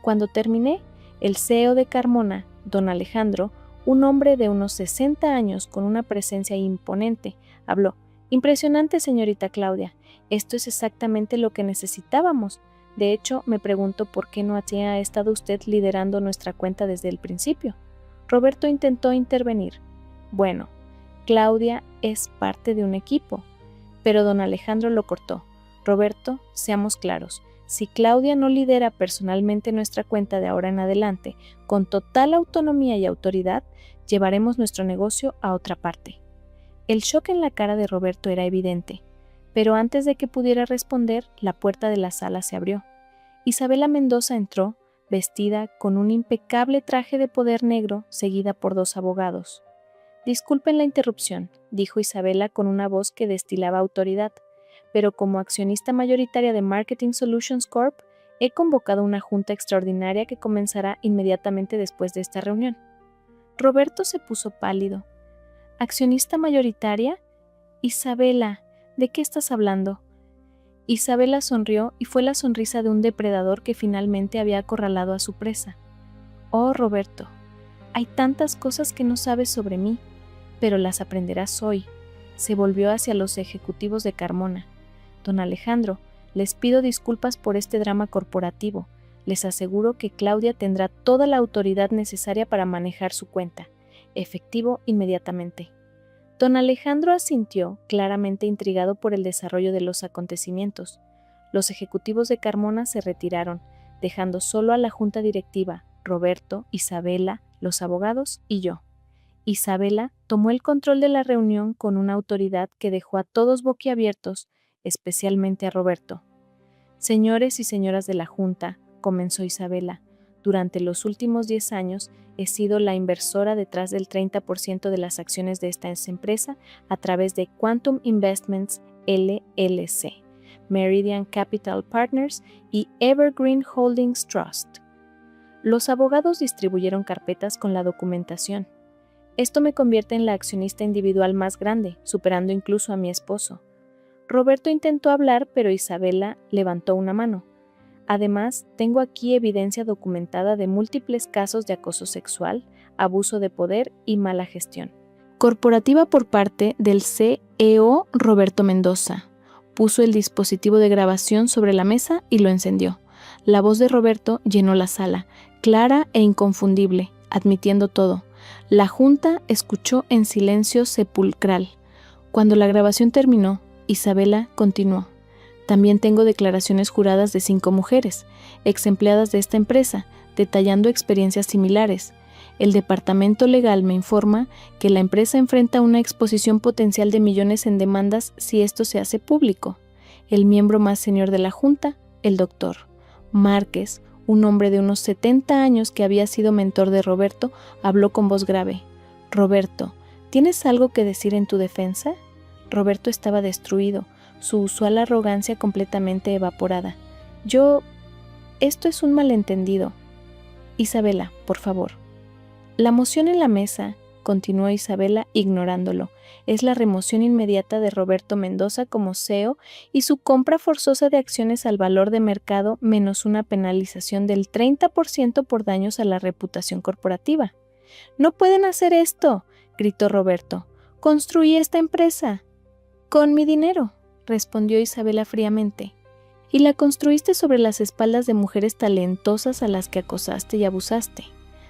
Cuando terminé, el CEO de Carmona, don Alejandro, un hombre de unos 60 años con una presencia imponente, habló. Impresionante, señorita Claudia. Esto es exactamente lo que necesitábamos. De hecho, me pregunto por qué no había estado usted liderando nuestra cuenta desde el principio. Roberto intentó intervenir. Bueno, Claudia es parte de un equipo. Pero don Alejandro lo cortó. Roberto, seamos claros. Si Claudia no lidera personalmente nuestra cuenta de ahora en adelante, con total autonomía y autoridad, llevaremos nuestro negocio a otra parte. El shock en la cara de Roberto era evidente, pero antes de que pudiera responder, la puerta de la sala se abrió. Isabela Mendoza entró, vestida con un impecable traje de poder negro, seguida por 2 abogados. Disculpen la interrupción, dijo Isabela con una voz que destilaba autoridad, pero como accionista mayoritaria de Marketing Solutions Corp., he convocado una junta extraordinaria que comenzará inmediatamente después de esta reunión. Roberto se puso pálido. ¿Accionista mayoritaria? Isabela, ¿de qué estás hablando? Isabela sonrió y fue la sonrisa de un depredador que finalmente había acorralado a su presa. Oh, Roberto, hay tantas cosas que no sabes sobre mí, pero las aprenderás hoy. Se volvió hacia los ejecutivos de Carmona. Don Alejandro, les pido disculpas por este drama corporativo. Les aseguro que Claudia tendrá toda la autoridad necesaria para manejar su cuenta. Efectivo inmediatamente. Don Alejandro asintió, claramente intrigado por el desarrollo de los acontecimientos. Los ejecutivos de Carmona se retiraron, dejando solo a la junta directiva, Roberto, Isabela, los abogados y yo. Isabela tomó el control de la reunión con una autoridad que dejó a todos boquiabiertos, especialmente a Roberto. Señores y señoras de la junta, comenzó Isabela, durante los últimos 10 años he sido la inversora detrás del 30% de las acciones de esta empresa a través de Quantum Investments LLC, Meridian Capital Partners y Evergreen Holdings Trust. Los abogados distribuyeron carpetas con la documentación. Esto me convierte en la accionista individual más grande, superando incluso a mi esposo. Roberto intentó hablar, pero Isabela levantó una mano. Además, tengo aquí evidencia documentada de múltiples casos de acoso sexual, abuso de poder y mala gestión. Corporativa por parte del CEO Roberto Mendoza. Puso el dispositivo de grabación sobre la mesa y lo encendió. La voz de Roberto llenó la sala, clara e inconfundible, admitiendo todo. La junta escuchó en silencio sepulcral. Cuando la grabación terminó, Isabela continuó. También tengo declaraciones juradas de 5 mujeres, ex empleadas de esta empresa, detallando experiencias similares. El departamento legal me informa que la empresa enfrenta una exposición potencial de millones en demandas si esto se hace público. El miembro más senior de la junta, el doctor Márquez, un hombre de unos 70 años que había sido mentor de Roberto, habló con voz grave. «Roberto, ¿tienes algo que decir en tu defensa?» Roberto estaba destruido, su usual arrogancia completamente evaporada. Esto es un malentendido. Isabela, por favor. La moción en la mesa, continuó Isabela ignorándolo, es la remoción inmediata de Roberto Mendoza como CEO y su compra forzosa de acciones al valor de mercado menos una penalización del 30% por daños a la reputación corporativa. «¡No pueden hacer esto!», gritó Roberto. «Construí esta empresa». «Con mi dinero», respondió Isabela fríamente. «Y la construiste sobre las espaldas de mujeres talentosas a las que acosaste y abusaste».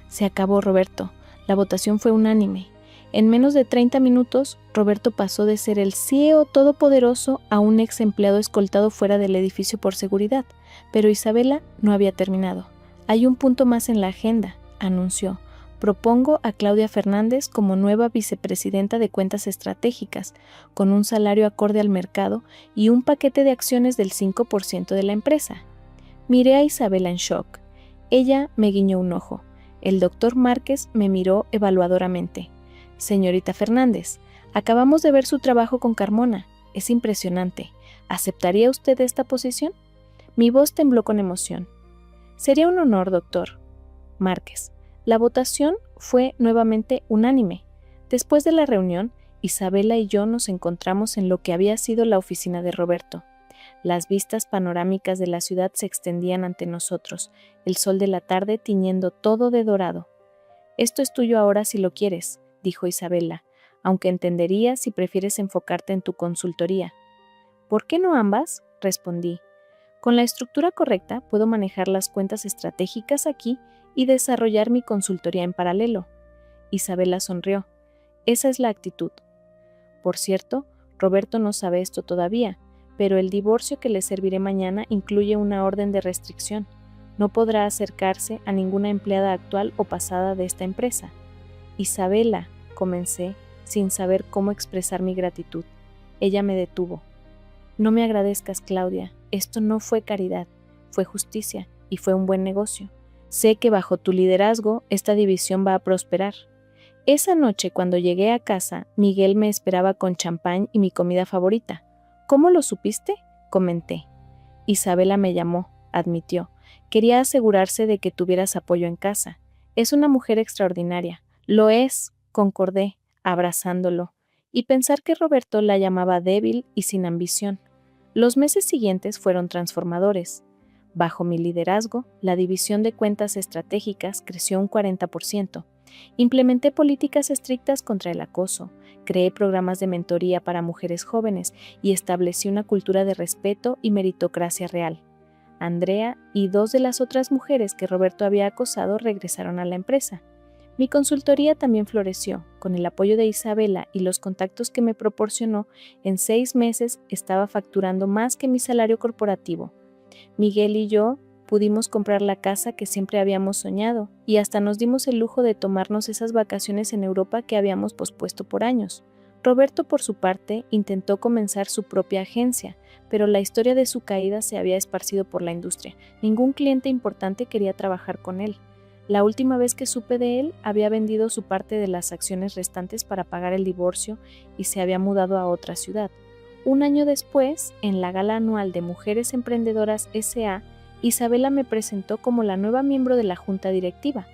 Se acabó, Roberto. La votación fue unánime. En menos de 30 minutos, Roberto pasó de ser el CEO todopoderoso a un ex empleado escoltado fuera del edificio por seguridad. Pero Isabela no había terminado. «Hay un punto más en la agenda», anunció. «Propongo a Claudia Fernández como nueva vicepresidenta de Cuentas Estratégicas, con un salario acorde al mercado y un paquete de acciones del 5% de la empresa». Miré a Isabela en shock. Ella me guiñó un ojo. El doctor Márquez me miró evaluadoramente. «Señorita Fernández, acabamos de ver su trabajo con Carmona. Es impresionante. ¿Aceptaría usted esta posición?» Mi voz tembló con emoción. «Sería un honor, doctor». Márquez. La votación fue nuevamente unánime. Después de la reunión, Isabela y yo nos encontramos en lo que había sido la oficina de Roberto. Las vistas panorámicas de la ciudad se extendían ante nosotros, el sol de la tarde tiñendo todo de dorado. «Esto es tuyo ahora si lo quieres», dijo Isabela, «aunque entendería si prefieres enfocarte en tu consultoría». «¿Por qué no ambas?», respondí. «Con la estructura correcta puedo manejar las cuentas estratégicas aquí y desarrollar mi consultoría en paralelo». Isabela sonrió. «Esa es la actitud». Por cierto, Roberto no sabe esto todavía, pero el divorcio que le serviré mañana incluye una orden de restricción. No podrá acercarse a ninguna empleada actual o pasada de esta empresa. «Isabela», comencé, sin saber cómo expresar mi gratitud. Ella me detuvo. «No me agradezcas, Claudia. Esto no fue caridad, fue justicia y fue un buen negocio. Sé que bajo tu liderazgo esta división va a prosperar». Esa noche, cuando llegué a casa, Miguel me esperaba con champán y mi comida favorita. «¿Cómo lo supiste?», comenté. «Isabela me llamó», admitió. «Quería asegurarse de que tuvieras apoyo en casa. Es una mujer extraordinaria». «Lo es», concordé, abrazándolo. Y pensar que Roberto la llamaba débil y sin ambición. Los meses siguientes fueron transformadores. Bajo mi liderazgo, la división de cuentas estratégicas creció un 40%. Implementé políticas estrictas contra el acoso, creé programas de mentoría para mujeres jóvenes y establecí una cultura de respeto y meritocracia real. Andrea y 2 de las otras mujeres que Roberto había acosado regresaron a la empresa. Mi consultoría también floreció. Con el apoyo de Isabela y los contactos que me proporcionó, en 6 meses estaba facturando más que mi salario corporativo. Miguel y yo pudimos comprar la casa que siempre habíamos soñado y hasta nos dimos el lujo de tomarnos esas vacaciones en Europa que habíamos pospuesto por años. Roberto, por su parte, intentó comenzar su propia agencia, pero la historia de su caída se había esparcido por la industria. Ningún cliente importante quería trabajar con él. La última vez que supe de él, había vendido su parte de las acciones restantes para pagar el divorcio y se había mudado a otra ciudad. Un año después, en la gala anual de Mujeres Emprendedoras S.A., Isabela me presentó como la nueva miembro de la junta directiva.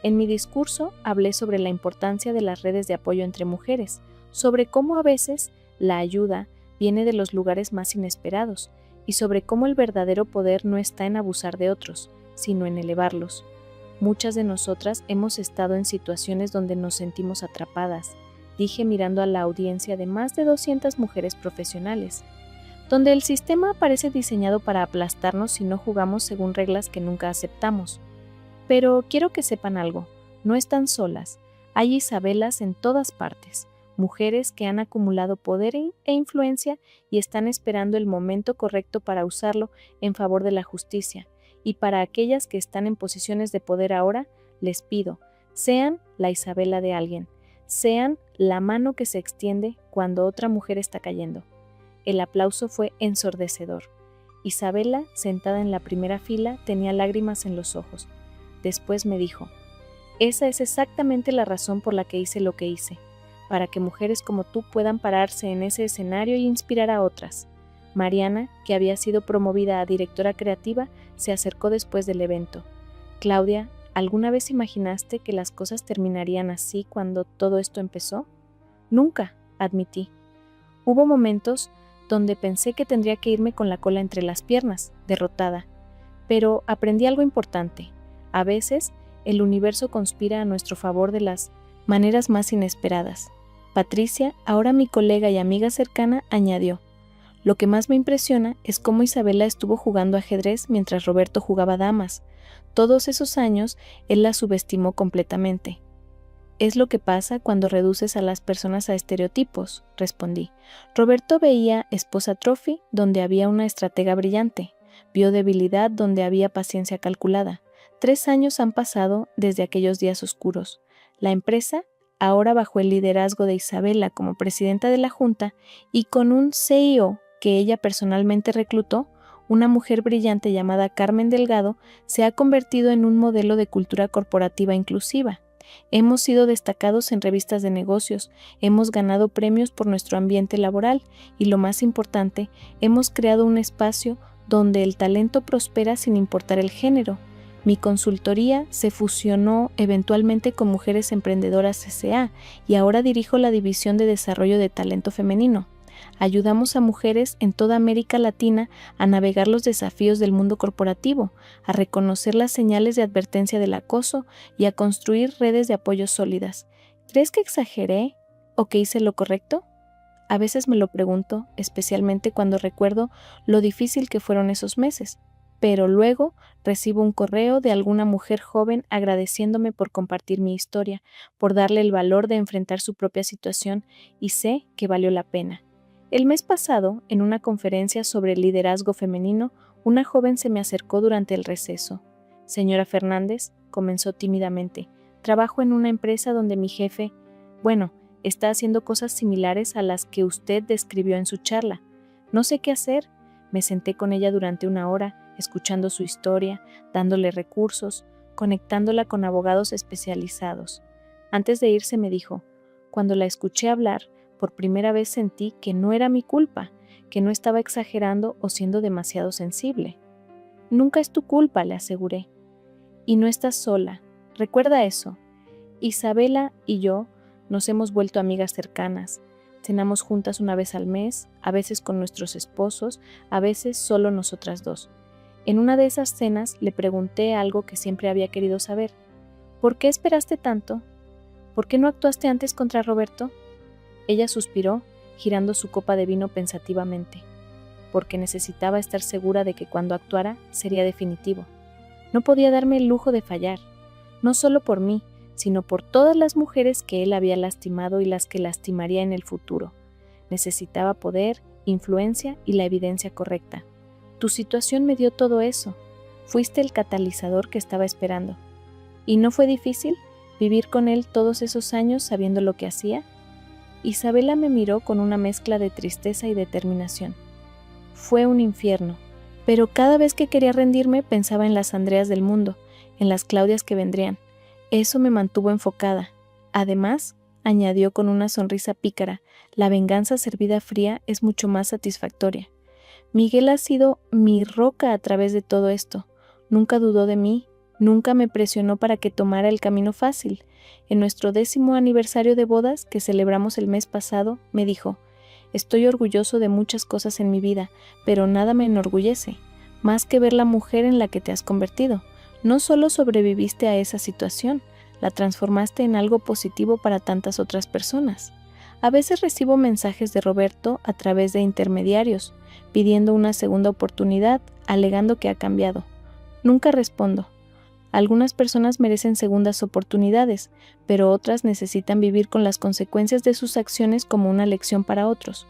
En mi discurso hablé sobre la importancia de las redes de apoyo entre mujeres, sobre cómo a veces la ayuda viene de los lugares más inesperados y sobre cómo el verdadero poder no está en abusar de otros, sino en elevarlos. Muchas de nosotras hemos estado en situaciones donde nos sentimos atrapadas, dije mirando a la audiencia de más de 200 mujeres profesionales, donde el sistema parece diseñado para aplastarnos si no jugamos según reglas que nunca aceptamos. Pero quiero que sepan algo, no están solas, hay Isabelas en todas partes, mujeres que han acumulado poder e influencia y están esperando el momento correcto para usarlo en favor de la justicia. Y para aquellas que están en posiciones de poder ahora, les pido, Sean la Isabela de alguien, sean la mano que se extiende cuando otra mujer está cayendo. El aplauso fue ensordecedor. Isabela, sentada en la primera fila, tenía lágrimas en los ojos. Después me dijo: esa es exactamente la razón por la que hice lo que hice, para que mujeres como tú puedan pararse en ese escenario y inspirar a otras. Mariana, que había sido promovida a directora creativa, se acercó después del evento. Claudia, ¿alguna vez imaginaste que las cosas terminarían así cuando todo esto empezó? Nunca, admití. Hubo momentos donde pensé que tendría que irme con la cola entre las piernas, derrotada. Pero aprendí algo importante. A veces, el universo conspira a nuestro favor de las maneras más inesperadas. Patricia, ahora mi colega y amiga cercana, añadió: lo que más me impresiona es cómo Isabela estuvo jugando ajedrez mientras Roberto jugaba damas. Todos esos años, él la subestimó completamente. Es lo que pasa cuando reduces a las personas a estereotipos, respondí. Roberto veía esposa trophy donde había una estratega brillante, vio debilidad donde había paciencia calculada. 3 años han pasado desde aquellos días oscuros. La empresa, ahora bajo el liderazgo de Isabela como presidenta de la junta y con un CEO que ella personalmente reclutó, una mujer brillante llamada Carmen Delgado, se ha convertido en un modelo de cultura corporativa inclusiva. Hemos sido destacados en revistas de negocios, hemos ganado premios por nuestro ambiente laboral y, lo más importante, hemos creado un espacio donde el talento prospera sin importar el género. Mi consultoría se fusionó eventualmente con Mujeres Emprendedoras S.A. y ahora dirijo la división de desarrollo de talento femenino. Ayudamos a mujeres en toda América Latina a navegar los desafíos del mundo corporativo, a reconocer las señales de advertencia del acoso y a construir redes de apoyo sólidas. ¿Crees que exageré o que hice lo correcto? A veces me lo pregunto, especialmente cuando recuerdo lo difícil que fueron esos meses. Pero luego recibo un correo de alguna mujer joven agradeciéndome por compartir mi historia, por darle el valor de enfrentar su propia situación, y sé que valió la pena. El mes pasado, en una conferencia sobre liderazgo femenino, una joven se me acercó durante el receso. Señora Fernández, comenzó tímidamente, trabajo en una empresa donde mi jefe, está haciendo cosas similares a las que usted describió en su charla. No sé qué hacer. Me senté con ella durante 1 hora, escuchando su historia, dándole recursos, conectándola con abogados especializados. Antes de irse me dijo: cuando la escuché hablar, por primera vez sentí que no era mi culpa, que no estaba exagerando o siendo demasiado sensible. Nunca es tu culpa, le aseguré. Y no estás sola. Recuerda eso. Isabela y yo nos hemos vuelto amigas cercanas. Cenamos juntas 1 vez al mes, a veces con nuestros esposos, a veces solo nosotras dos. En una de esas cenas le pregunté algo que siempre había querido saber. ¿Por qué esperaste tanto? ¿Por qué no actuaste antes contra Roberto? Ella suspiró, girando su copa de vino pensativamente. Porque necesitaba estar segura de que cuando actuara sería definitivo. No podía darme el lujo de fallar, no solo por mí, sino por todas las mujeres que él había lastimado y las que lastimaría en el futuro. Necesitaba poder, influencia y la evidencia correcta. Tu situación me dio todo eso. Fuiste el catalizador que estaba esperando. ¿Y no fue difícil vivir con él todos esos años sabiendo lo que hacía? Isabela me miró con una mezcla de tristeza y determinación. Fue un infierno, pero cada vez que quería rendirme pensaba en las Andreas del mundo, en las Claudias que vendrían. Eso me mantuvo enfocada. Además, añadió con una sonrisa pícara, la venganza servida fría es mucho más satisfactoria. Miguel ha sido mi roca a través de todo esto. Nunca dudó de mí, nunca me presionó para que tomara el camino fácil. En nuestro 10º aniversario de bodas, que celebramos el mes pasado, me dijo: estoy orgulloso de muchas cosas en mi vida, pero nada me enorgullece, más que ver la mujer en la que te has convertido. No solo sobreviviste a esa situación, la transformaste en algo positivo para tantas otras personas. A veces recibo mensajes de Roberto a través de intermediarios, pidiendo una segunda oportunidad, alegando que ha cambiado. Nunca respondo. Algunas personas merecen segundas oportunidades, pero otras necesitan vivir con las consecuencias de sus acciones como una lección para otros.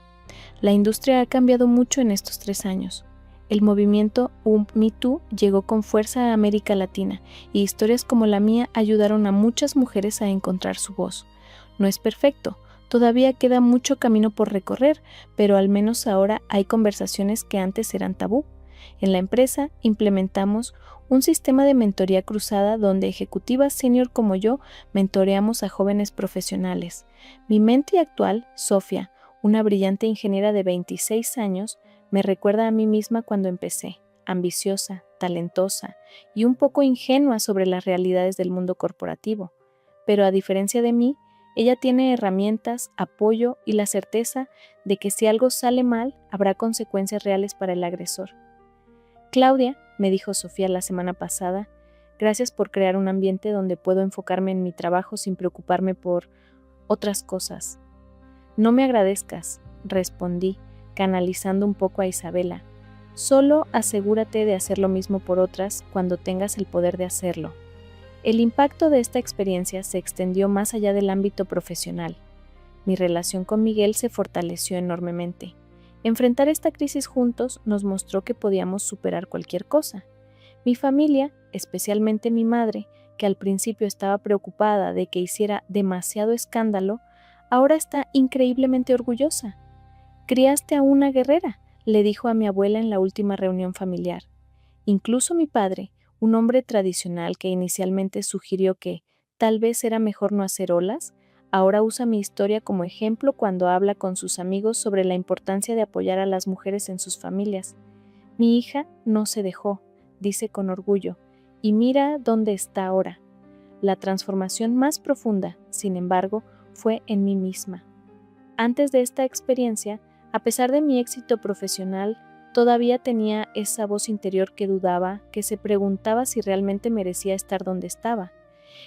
La industria ha cambiado mucho en estos 3 años. el movimiento Me Too llegó con fuerza a América Latina y historias como la mía ayudaron a muchas mujeres a encontrar su voz. No es perfecto, todavía queda mucho camino por recorrer, pero al menos ahora hay conversaciones que antes eran tabú. En la empresa implementamos un sistema de mentoría cruzada donde ejecutivas senior como yo mentoreamos a jóvenes profesionales. Mi mentee actual, Sofía, una brillante ingeniera de 26 años, me recuerda a mí misma cuando empecé, ambiciosa, talentosa y un poco ingenua sobre las realidades del mundo corporativo. Pero a diferencia de mí, ella tiene herramientas, apoyo y la certeza de que si algo sale mal, habrá consecuencias reales para el agresor. Claudia, me dijo Sofía la semana pasada, gracias por crear un ambiente donde puedo enfocarme en mi trabajo sin preocuparme por otras cosas. No me agradezcas, respondí, canalizando un poco a Isabela. Solo asegúrate de hacer lo mismo por otras cuando tengas el poder de hacerlo. El impacto de esta experiencia se extendió más allá del ámbito profesional. Mi relación con Miguel se fortaleció enormemente. Enfrentar esta crisis juntos nos mostró que podíamos superar cualquier cosa. Mi familia, especialmente mi madre, que al principio estaba preocupada de que hiciera demasiado escándalo, ahora está increíblemente orgullosa. «Criaste a una guerrera», le dijo a mi abuela en la última reunión familiar. Incluso mi padre, un hombre tradicional que inicialmente sugirió que tal vez era mejor no hacer olas, ahora usa mi historia como ejemplo cuando habla con sus amigos sobre la importancia de apoyar a las mujeres en sus familias. Mi hija no se dejó, dice con orgullo, y mira dónde está ahora. La transformación más profunda, sin embargo, fue en mí misma. Antes de esta experiencia, a pesar de mi éxito profesional, todavía tenía esa voz interior que dudaba, que se preguntaba si realmente merecía estar donde estaba.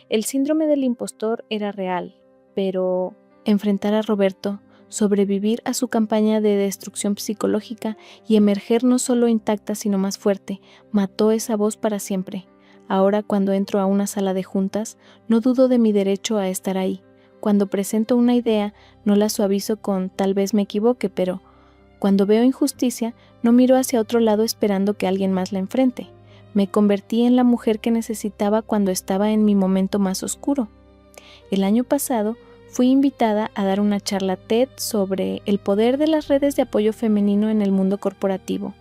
El síndrome del impostor era real, pero enfrentar a Roberto, sobrevivir a su campaña de destrucción psicológica y emerger no solo intacta sino más fuerte, mató esa voz para siempre. Ahora cuando entro a una sala de juntas, no dudo de mi derecho a estar ahí. Cuando presento una idea, no la suavizo con tal vez me equivoque, pero cuando veo injusticia, no miro hacia otro lado esperando que alguien más la enfrente. Me convertí en la mujer que necesitaba cuando estaba en mi momento más oscuro. El año pasado fui invitada a dar una charla TED sobre el poder de las redes de apoyo femenino en el mundo corporativo.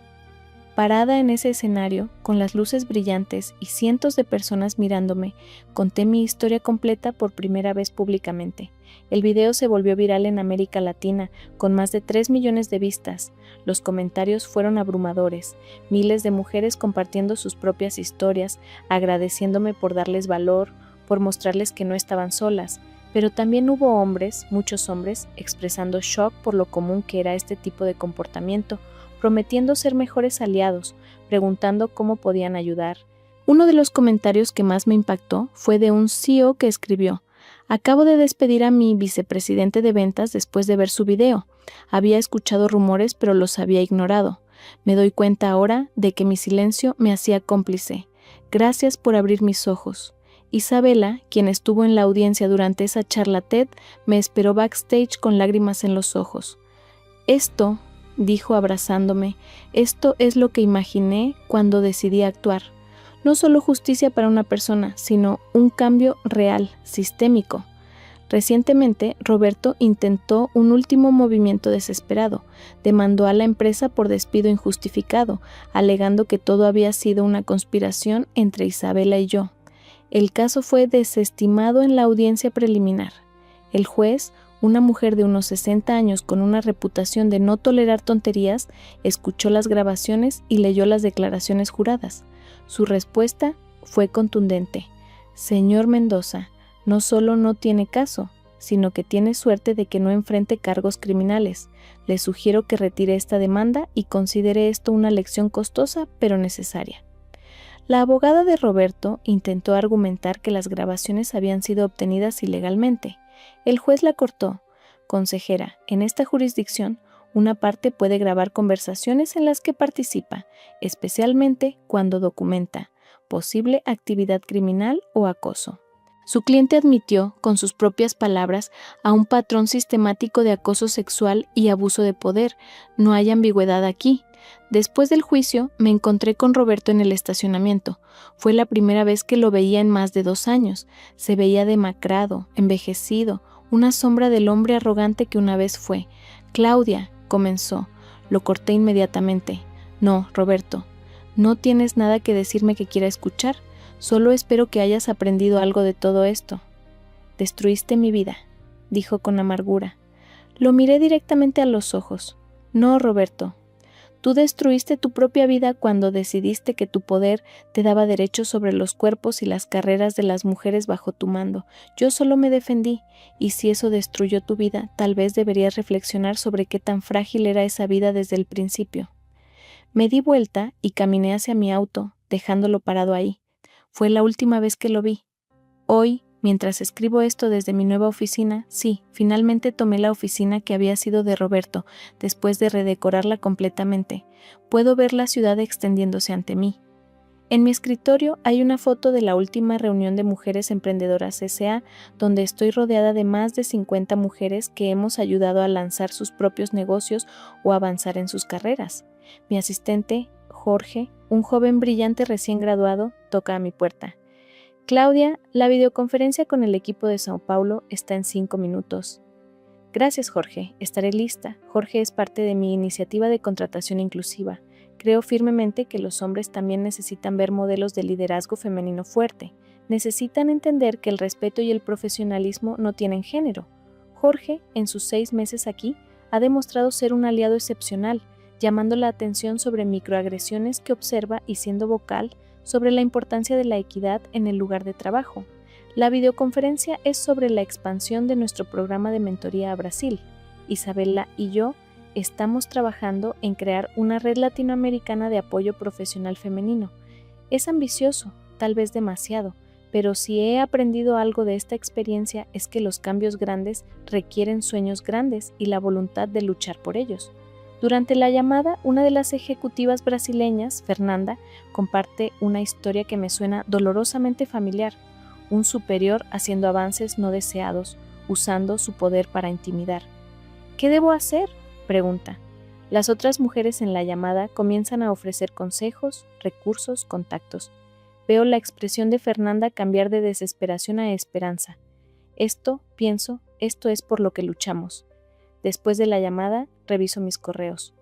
Parada en ese escenario, con las luces brillantes y cientos de personas mirándome, conté mi historia completa por primera vez públicamente. El video se volvió viral en América Latina, con más de 3 millones de vistas. Los comentarios fueron abrumadores, miles de mujeres compartiendo sus propias historias, agradeciéndome por darles valor, por mostrarles que no estaban solas, pero también hubo hombres, muchos hombres, expresando shock por lo común que era este tipo de comportamiento, prometiendo ser mejores aliados, preguntando cómo podían ayudar. Uno de los comentarios que más me impactó fue de un CEO que escribió: «Acabo de despedir a mi vicepresidente de ventas después de ver su video. Había escuchado rumores pero los había ignorado. Me doy cuenta ahora de que mi silencio me hacía cómplice. Gracias por abrir mis ojos». Isabela, quien estuvo en la audiencia durante esa charla TED, me esperó backstage con lágrimas en los ojos. «Esto», dijo abrazándome, «esto es lo que imaginé cuando decidí actuar. No solo justicia para una persona, sino un cambio real, sistémico». Recientemente, Roberto intentó un último movimiento desesperado. Demandó a la empresa por despido injustificado, alegando que todo había sido una conspiración entre Isabela y yo. El caso fue desestimado en la audiencia preliminar. El juez, una mujer de unos 60 años con una reputación de no tolerar tonterías, escuchó las grabaciones y leyó las declaraciones juradas. Su respuesta fue contundente: «Señor Mendoza, no solo no tiene caso, sino que tiene suerte de que no enfrente cargos criminales. Le sugiero que retire esta demanda y considere esto una lección costosa pero necesaria». La abogada de Roberto intentó argumentar que las grabaciones habían sido obtenidas ilegalmente. El juez la cortó. «Consejera, en esta jurisdicción, una parte puede grabar conversaciones en las que participa, especialmente cuando documenta posible actividad criminal o acoso». Su cliente admitió, con sus propias palabras, a un patrón sistemático de acoso sexual y abuso de poder. No hay ambigüedad aquí. Después del juicio, me encontré con Roberto en el estacionamiento. Fue la primera vez que lo veía en más de 2 años. Se veía demacrado, envejecido, una sombra del hombre arrogante que una vez fue. Claudia, comenzó. Lo corté inmediatamente. No, Roberto, no tienes nada que decirme que quiera escuchar. Solo espero que hayas aprendido algo de todo esto. Destruiste mi vida, dijo con amargura. Lo miré directamente a los ojos. No, Roberto. Tú destruiste tu propia vida cuando decidiste que tu poder te daba derechos sobre los cuerpos y las carreras de las mujeres bajo tu mando. Yo solo me defendí, y si eso destruyó tu vida, tal vez deberías reflexionar sobre qué tan frágil era esa vida desde el principio. Me di vuelta y caminé hacia mi auto, dejándolo parado ahí. Fue la última vez que lo vi. Hoy, mientras escribo esto desde mi nueva oficina, sí, finalmente tomé la oficina que había sido de Roberto, después de redecorarla completamente. Puedo ver la ciudad extendiéndose ante mí. En mi escritorio hay una foto de la última reunión de Mujeres Emprendedoras S.A., donde estoy rodeada de más de 50 mujeres que hemos ayudado a lanzar sus propios negocios o avanzar en sus carreras. Mi asistente, Jorge, un joven brillante recién graduado, toca a mi puerta. Claudia, la videoconferencia con el equipo de Sao Paulo está en 5 minutos. Gracias, Jorge. Estaré lista. Jorge es parte de mi iniciativa de contratación inclusiva. Creo firmemente que los hombres también necesitan ver modelos de liderazgo femenino fuerte. Necesitan entender que el respeto y el profesionalismo no tienen género. Jorge, en sus 6 meses aquí, ha demostrado ser un aliado excepcional, llamando la atención sobre microagresiones que observa y siendo vocal sobre la importancia de la equidad en el lugar de trabajo. La videoconferencia es sobre la expansión de nuestro programa de mentoría a Brasil. Isabela y yo estamos trabajando en crear una red latinoamericana de apoyo profesional femenino. Es ambicioso, tal vez demasiado, pero si he aprendido algo de esta experiencia es que los cambios grandes requieren sueños grandes y la voluntad de luchar por ellos. Durante la llamada, una de las ejecutivas brasileñas, Fernanda, comparte una historia que me suena dolorosamente familiar. Un superior haciendo avances no deseados, usando su poder para intimidar. ¿Qué debo hacer?, pregunta. Las otras mujeres en la llamada comienzan a ofrecer consejos, recursos, contactos. Veo la expresión de Fernanda cambiar de desesperación a esperanza. Esto es por lo que luchamos. Después de la llamada, reviso mis correos.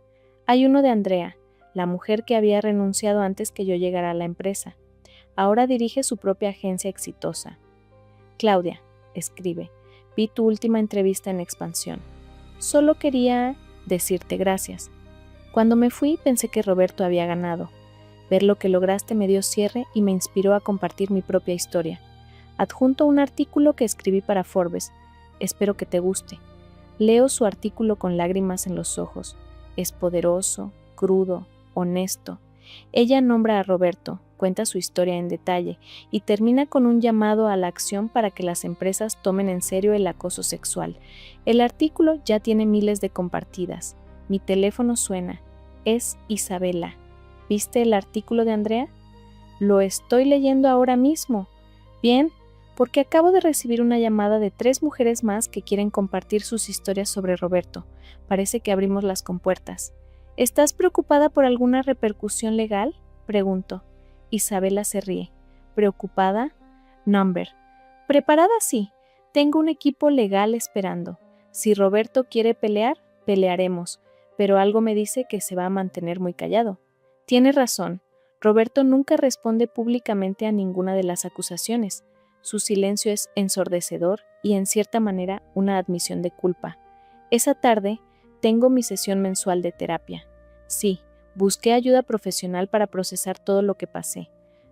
Hay uno de Andrea, la mujer que había renunciado antes que yo llegara a la empresa. Ahora dirige su propia agencia exitosa. Claudia, escribe, vi tu última entrevista en Expansión. Solo quería decirte gracias. Cuando me fui pensé que Roberto había ganado. Ver lo que lograste me dio cierre y me inspiró a compartir mi propia historia. Adjunto un artículo que escribí para Forbes. Espero que te guste. Leo su artículo con lágrimas en los ojos. Es poderoso, crudo, honesto. Ella nombra a Roberto, cuenta su historia en detalle y termina con un llamado a la acción para que las empresas tomen en serio el acoso sexual. El artículo ya tiene miles de compartidas. Mi teléfono suena. Es Isabela. ¿Viste el artículo de Andrea? Lo estoy leyendo ahora mismo. Bien, porque acabo de recibir una llamada de 3 mujeres más que quieren compartir sus historias sobre Roberto. Parece que abrimos las compuertas. ¿Estás preocupada por alguna repercusión legal?, pregunto. Isabela se ríe. ¿Preocupada? Number. Preparada sí. Tengo un equipo legal esperando. Si Roberto quiere pelear, pelearemos, pero algo me dice que se va a mantener muy callado. Tiene razón. Roberto nunca responde públicamente a ninguna de las acusaciones. Su silencio es ensordecedor y, en cierta manera, una admisión de culpa. Esa tarde, tengo mi sesión mensual de terapia. Sí, busqué ayuda profesional para procesar todo lo que pasé.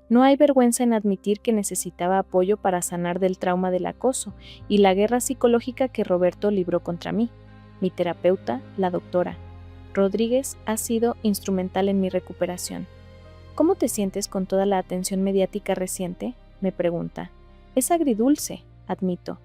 No hay vergüenza en admitir que necesitaba apoyo para sanar del trauma del acoso y la guerra psicológica que Roberto libró contra mí. Mi terapeuta, la doctora Rodríguez, ha sido instrumental en mi recuperación. ¿Cómo te sientes con toda la atención mediática reciente?, me pregunta. Es agridulce, admito.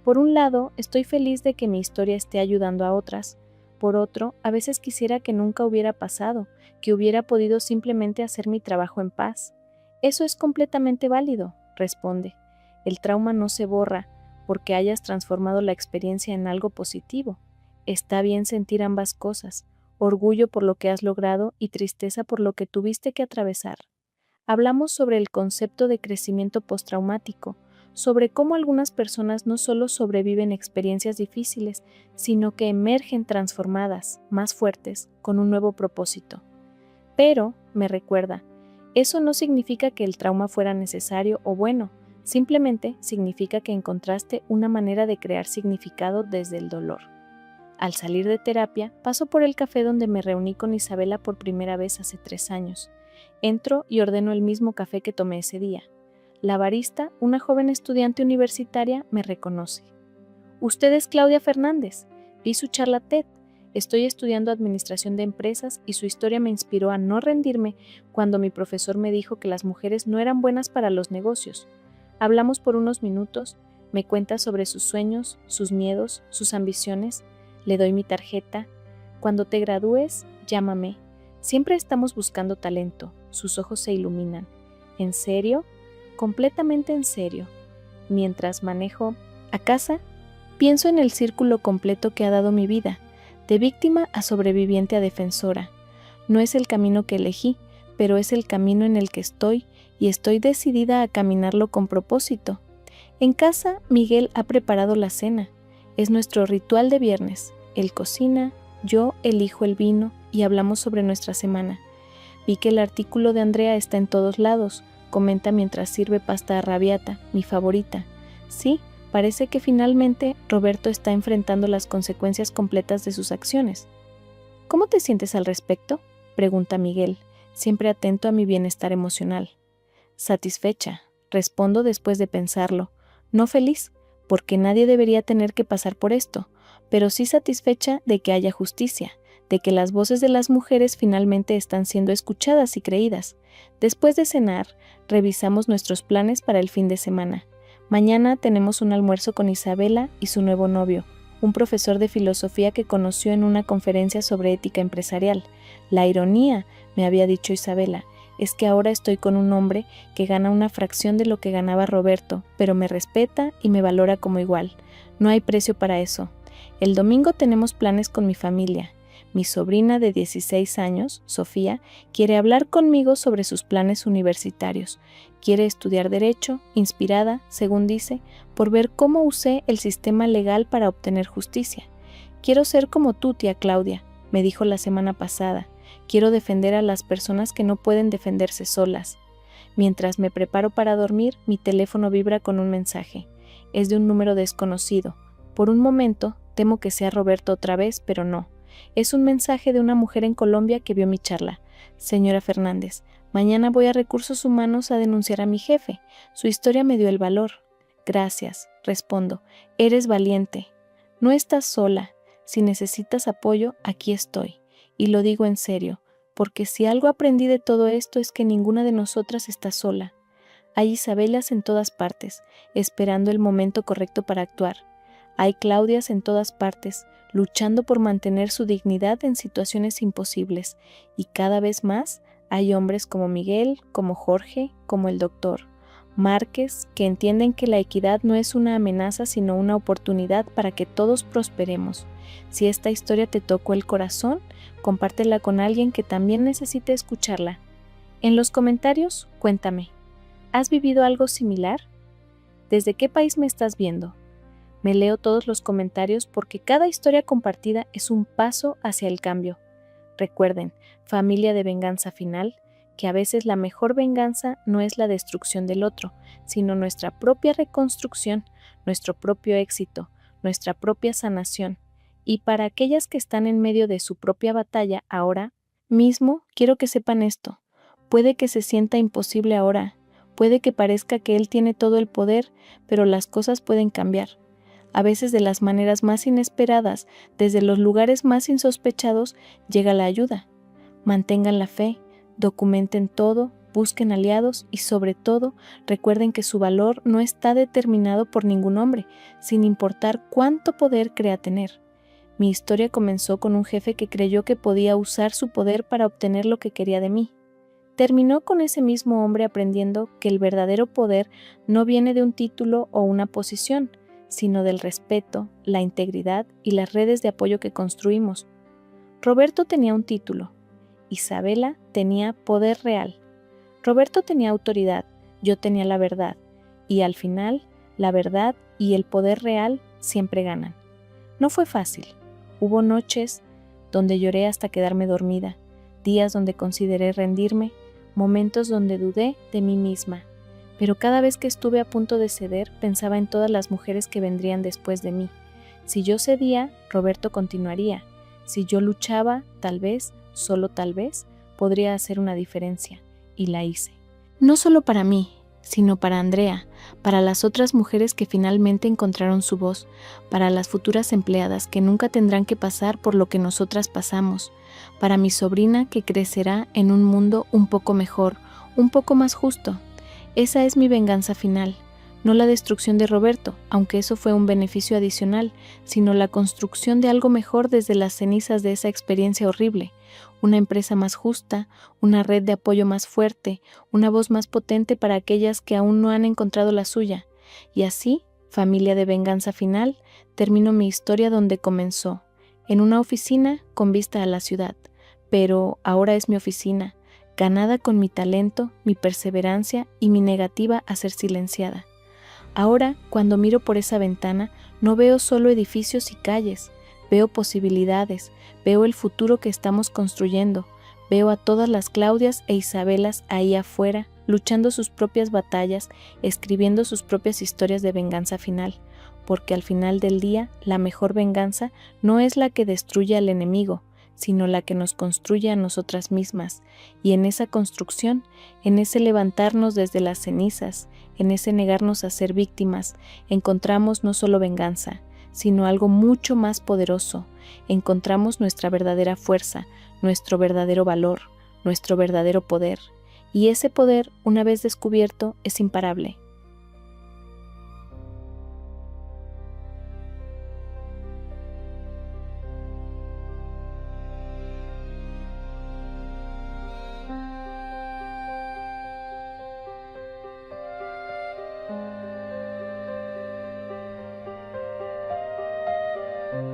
Por un lado, estoy feliz de que mi historia esté ayudando a otras. Por otro, a veces quisiera que nunca hubiera pasado, que hubiera podido simplemente hacer mi trabajo en paz. Eso es completamente válido, responde. El trauma no se borra porque hayas transformado la experiencia en algo positivo. Está bien sentir ambas cosas. orgullo por lo que has logrado y tristeza por lo que tuviste que atravesar. Hablamos sobre el concepto de crecimiento postraumático, sobre cómo algunas personas no solo sobreviven experiencias difíciles, sino que emergen transformadas, más fuertes, con un nuevo propósito. Pero, me recuerda, eso no significa que el trauma fuera necesario o bueno, simplemente significa que encontraste una manera de crear significado desde el dolor. Al salir de terapia, paso por el café donde me reuní con Isabela por primera vez hace 3 años. Entro y ordeno el mismo café que tomé ese día. La barista, una joven estudiante universitaria, me reconoce. «Usted es Claudia Fernández. Vi su charla TED. Estoy estudiando administración de empresas y su historia me inspiró a no rendirme cuando mi profesor me dijo que las mujeres no eran buenas para los negocios. Hablamos por unos minutos, me cuenta sobre sus sueños, sus miedos, sus ambiciones. Le doy mi tarjeta. Cuando te gradúes, llámame. Siempre estamos buscando talento». Sus ojos se iluminan. «¿En serio?». «Completamente en serio». Mientras manejo a casa, pienso en el círculo completo que ha dado mi vida, de víctima a sobreviviente a defensora. No es el camino que elegí, pero es el camino en el que estoy y estoy decidida a caminarlo con propósito. En casa, Miguel ha preparado la cena. Es nuestro ritual de viernes. Él cocina, yo elijo el vino y hablamos sobre nuestra semana. Vi que el artículo de Andrea está en todos lados, comenta mientras sirve pasta arrabbiata, mi favorita. Sí, parece que finalmente Roberto está enfrentando las consecuencias completas de sus acciones. ¿Cómo te sientes al respecto?, pregunta Miguel, siempre atento a mi bienestar emocional. Satisfecha, respondo después de pensarlo. No feliz, porque nadie debería tener que pasar por esto, pero sí satisfecha de que haya justicia, de que las voces de las mujeres finalmente están siendo escuchadas y creídas. Después de cenar, revisamos nuestros planes para el fin de semana. Mañana tenemos un almuerzo con Isabela y su nuevo novio, un profesor de filosofía que conoció en una conferencia sobre ética empresarial. La ironía, me había dicho Isabela, es que ahora estoy con un hombre que gana una fracción de lo que ganaba Roberto, pero me respeta y me valora como igual. No hay precio para eso. El domingo tenemos planes con mi familia. Mi sobrina de 16 años, Sofía, quiere hablar conmigo sobre sus planes universitarios. Quiere estudiar Derecho, inspirada, según dice, por ver cómo usé el sistema legal para obtener justicia. Quiero ser como tú, tía Claudia, me dijo la semana pasada. Quiero defender a las personas que no pueden defenderse solas. Mientras me preparo para dormir, mi teléfono vibra con un mensaje. Es de un número desconocido. Por un momento, temo que sea Roberto otra vez, pero no. Es un mensaje de una mujer en Colombia que vio mi charla. Señora Fernández, mañana voy a Recursos Humanos a denunciar a mi jefe. Su historia me dio el valor. Gracias, respondo. Eres valiente. No estás sola. Si necesitas apoyo, aquí estoy. Y lo digo en serio, porque si algo aprendí de todo esto es que ninguna de nosotras está sola. Hay Isabelas en todas partes, esperando el momento correcto para actuar. Hay Claudias en todas partes, luchando por mantener su dignidad en situaciones imposibles, y cada vez más hay hombres como Miguel, como Jorge, como el doctor Márquez, que entienden que la equidad no es una amenaza sino una oportunidad para que todos prosperemos. Si esta historia te tocó el corazón, compártela con alguien que también necesite escucharla. En los comentarios, cuéntame, ¿has vivido algo similar? ¿Desde qué país me estás viendo? Me leo todos los comentarios porque cada historia compartida es un paso hacia el cambio. Recuerden, familia de venganza final, que a veces la mejor venganza no es la destrucción del otro, sino nuestra propia reconstrucción, nuestro propio éxito, nuestra propia sanación. Y para aquellas que están en medio de su propia batalla ahora mismo, quiero que sepan esto. Puede que se sienta imposible ahora, puede que parezca que él tiene todo el poder, pero las cosas pueden cambiar. A veces de las maneras más inesperadas, desde los lugares más insospechados, llega la ayuda. Mantengan la fe, documenten todo, busquen aliados y sobre todo recuerden que su valor no está determinado por ningún hombre, sin importar cuánto poder crea tener. Mi historia comenzó con un jefe que creyó que podía usar su poder para obtener lo que quería de mí. Terminó con ese mismo hombre aprendiendo que el verdadero poder no viene de un título o una posición, sino del respeto, la integridad y las redes de apoyo que construimos. Roberto tenía un título, Isabela tenía poder real. Roberto tenía autoridad, yo tenía la verdad, y al final, la verdad y el poder real siempre ganan. No fue fácil. Hubo noches donde lloré hasta quedarme dormida, días donde consideré rendirme, momentos donde dudé de mí misma. Pero cada vez que estuve a punto de ceder, pensaba en todas las mujeres que vendrían después de mí. Si yo cedía, Roberto continuaría. Si yo luchaba, tal vez, solo tal vez, podría hacer una diferencia. Y la hice. No solo para mí, sino para Andrea, para las otras mujeres que finalmente encontraron su voz, para las futuras empleadas que nunca tendrán que pasar por lo que nosotras pasamos, para mi sobrina que crecerá en un mundo un poco mejor, un poco más justo. Esa es mi venganza final, no la destrucción de Roberto, aunque eso fue un beneficio adicional, sino la construcción de algo mejor desde las cenizas de esa experiencia horrible. Una empresa más justa, una red de apoyo más fuerte, una voz más potente para aquellas que aún no han encontrado la suya. Y así, familia de venganza final, termino mi historia donde comenzó, en una oficina con vista a la ciudad. Pero ahora es mi oficina, ganada con mi talento, mi perseverancia y mi negativa a ser silenciada. Ahora, cuando miro por esa ventana, no veo solo edificios y calles, veo posibilidades, veo el futuro que estamos construyendo, veo a todas las Claudias e Isabelas ahí afuera, luchando sus propias batallas, escribiendo sus propias historias de venganza final, porque al final del día, la mejor venganza no es la que destruye al enemigo, sino la que nos construye a nosotras mismas, y en esa construcción, en ese levantarnos desde las cenizas, en ese negarnos a ser víctimas, encontramos no solo venganza, sino algo mucho más poderoso. Encontramos nuestra verdadera fuerza, nuestro verdadero valor, nuestro verdadero poder. Y ese poder, una vez descubierto, es imparable.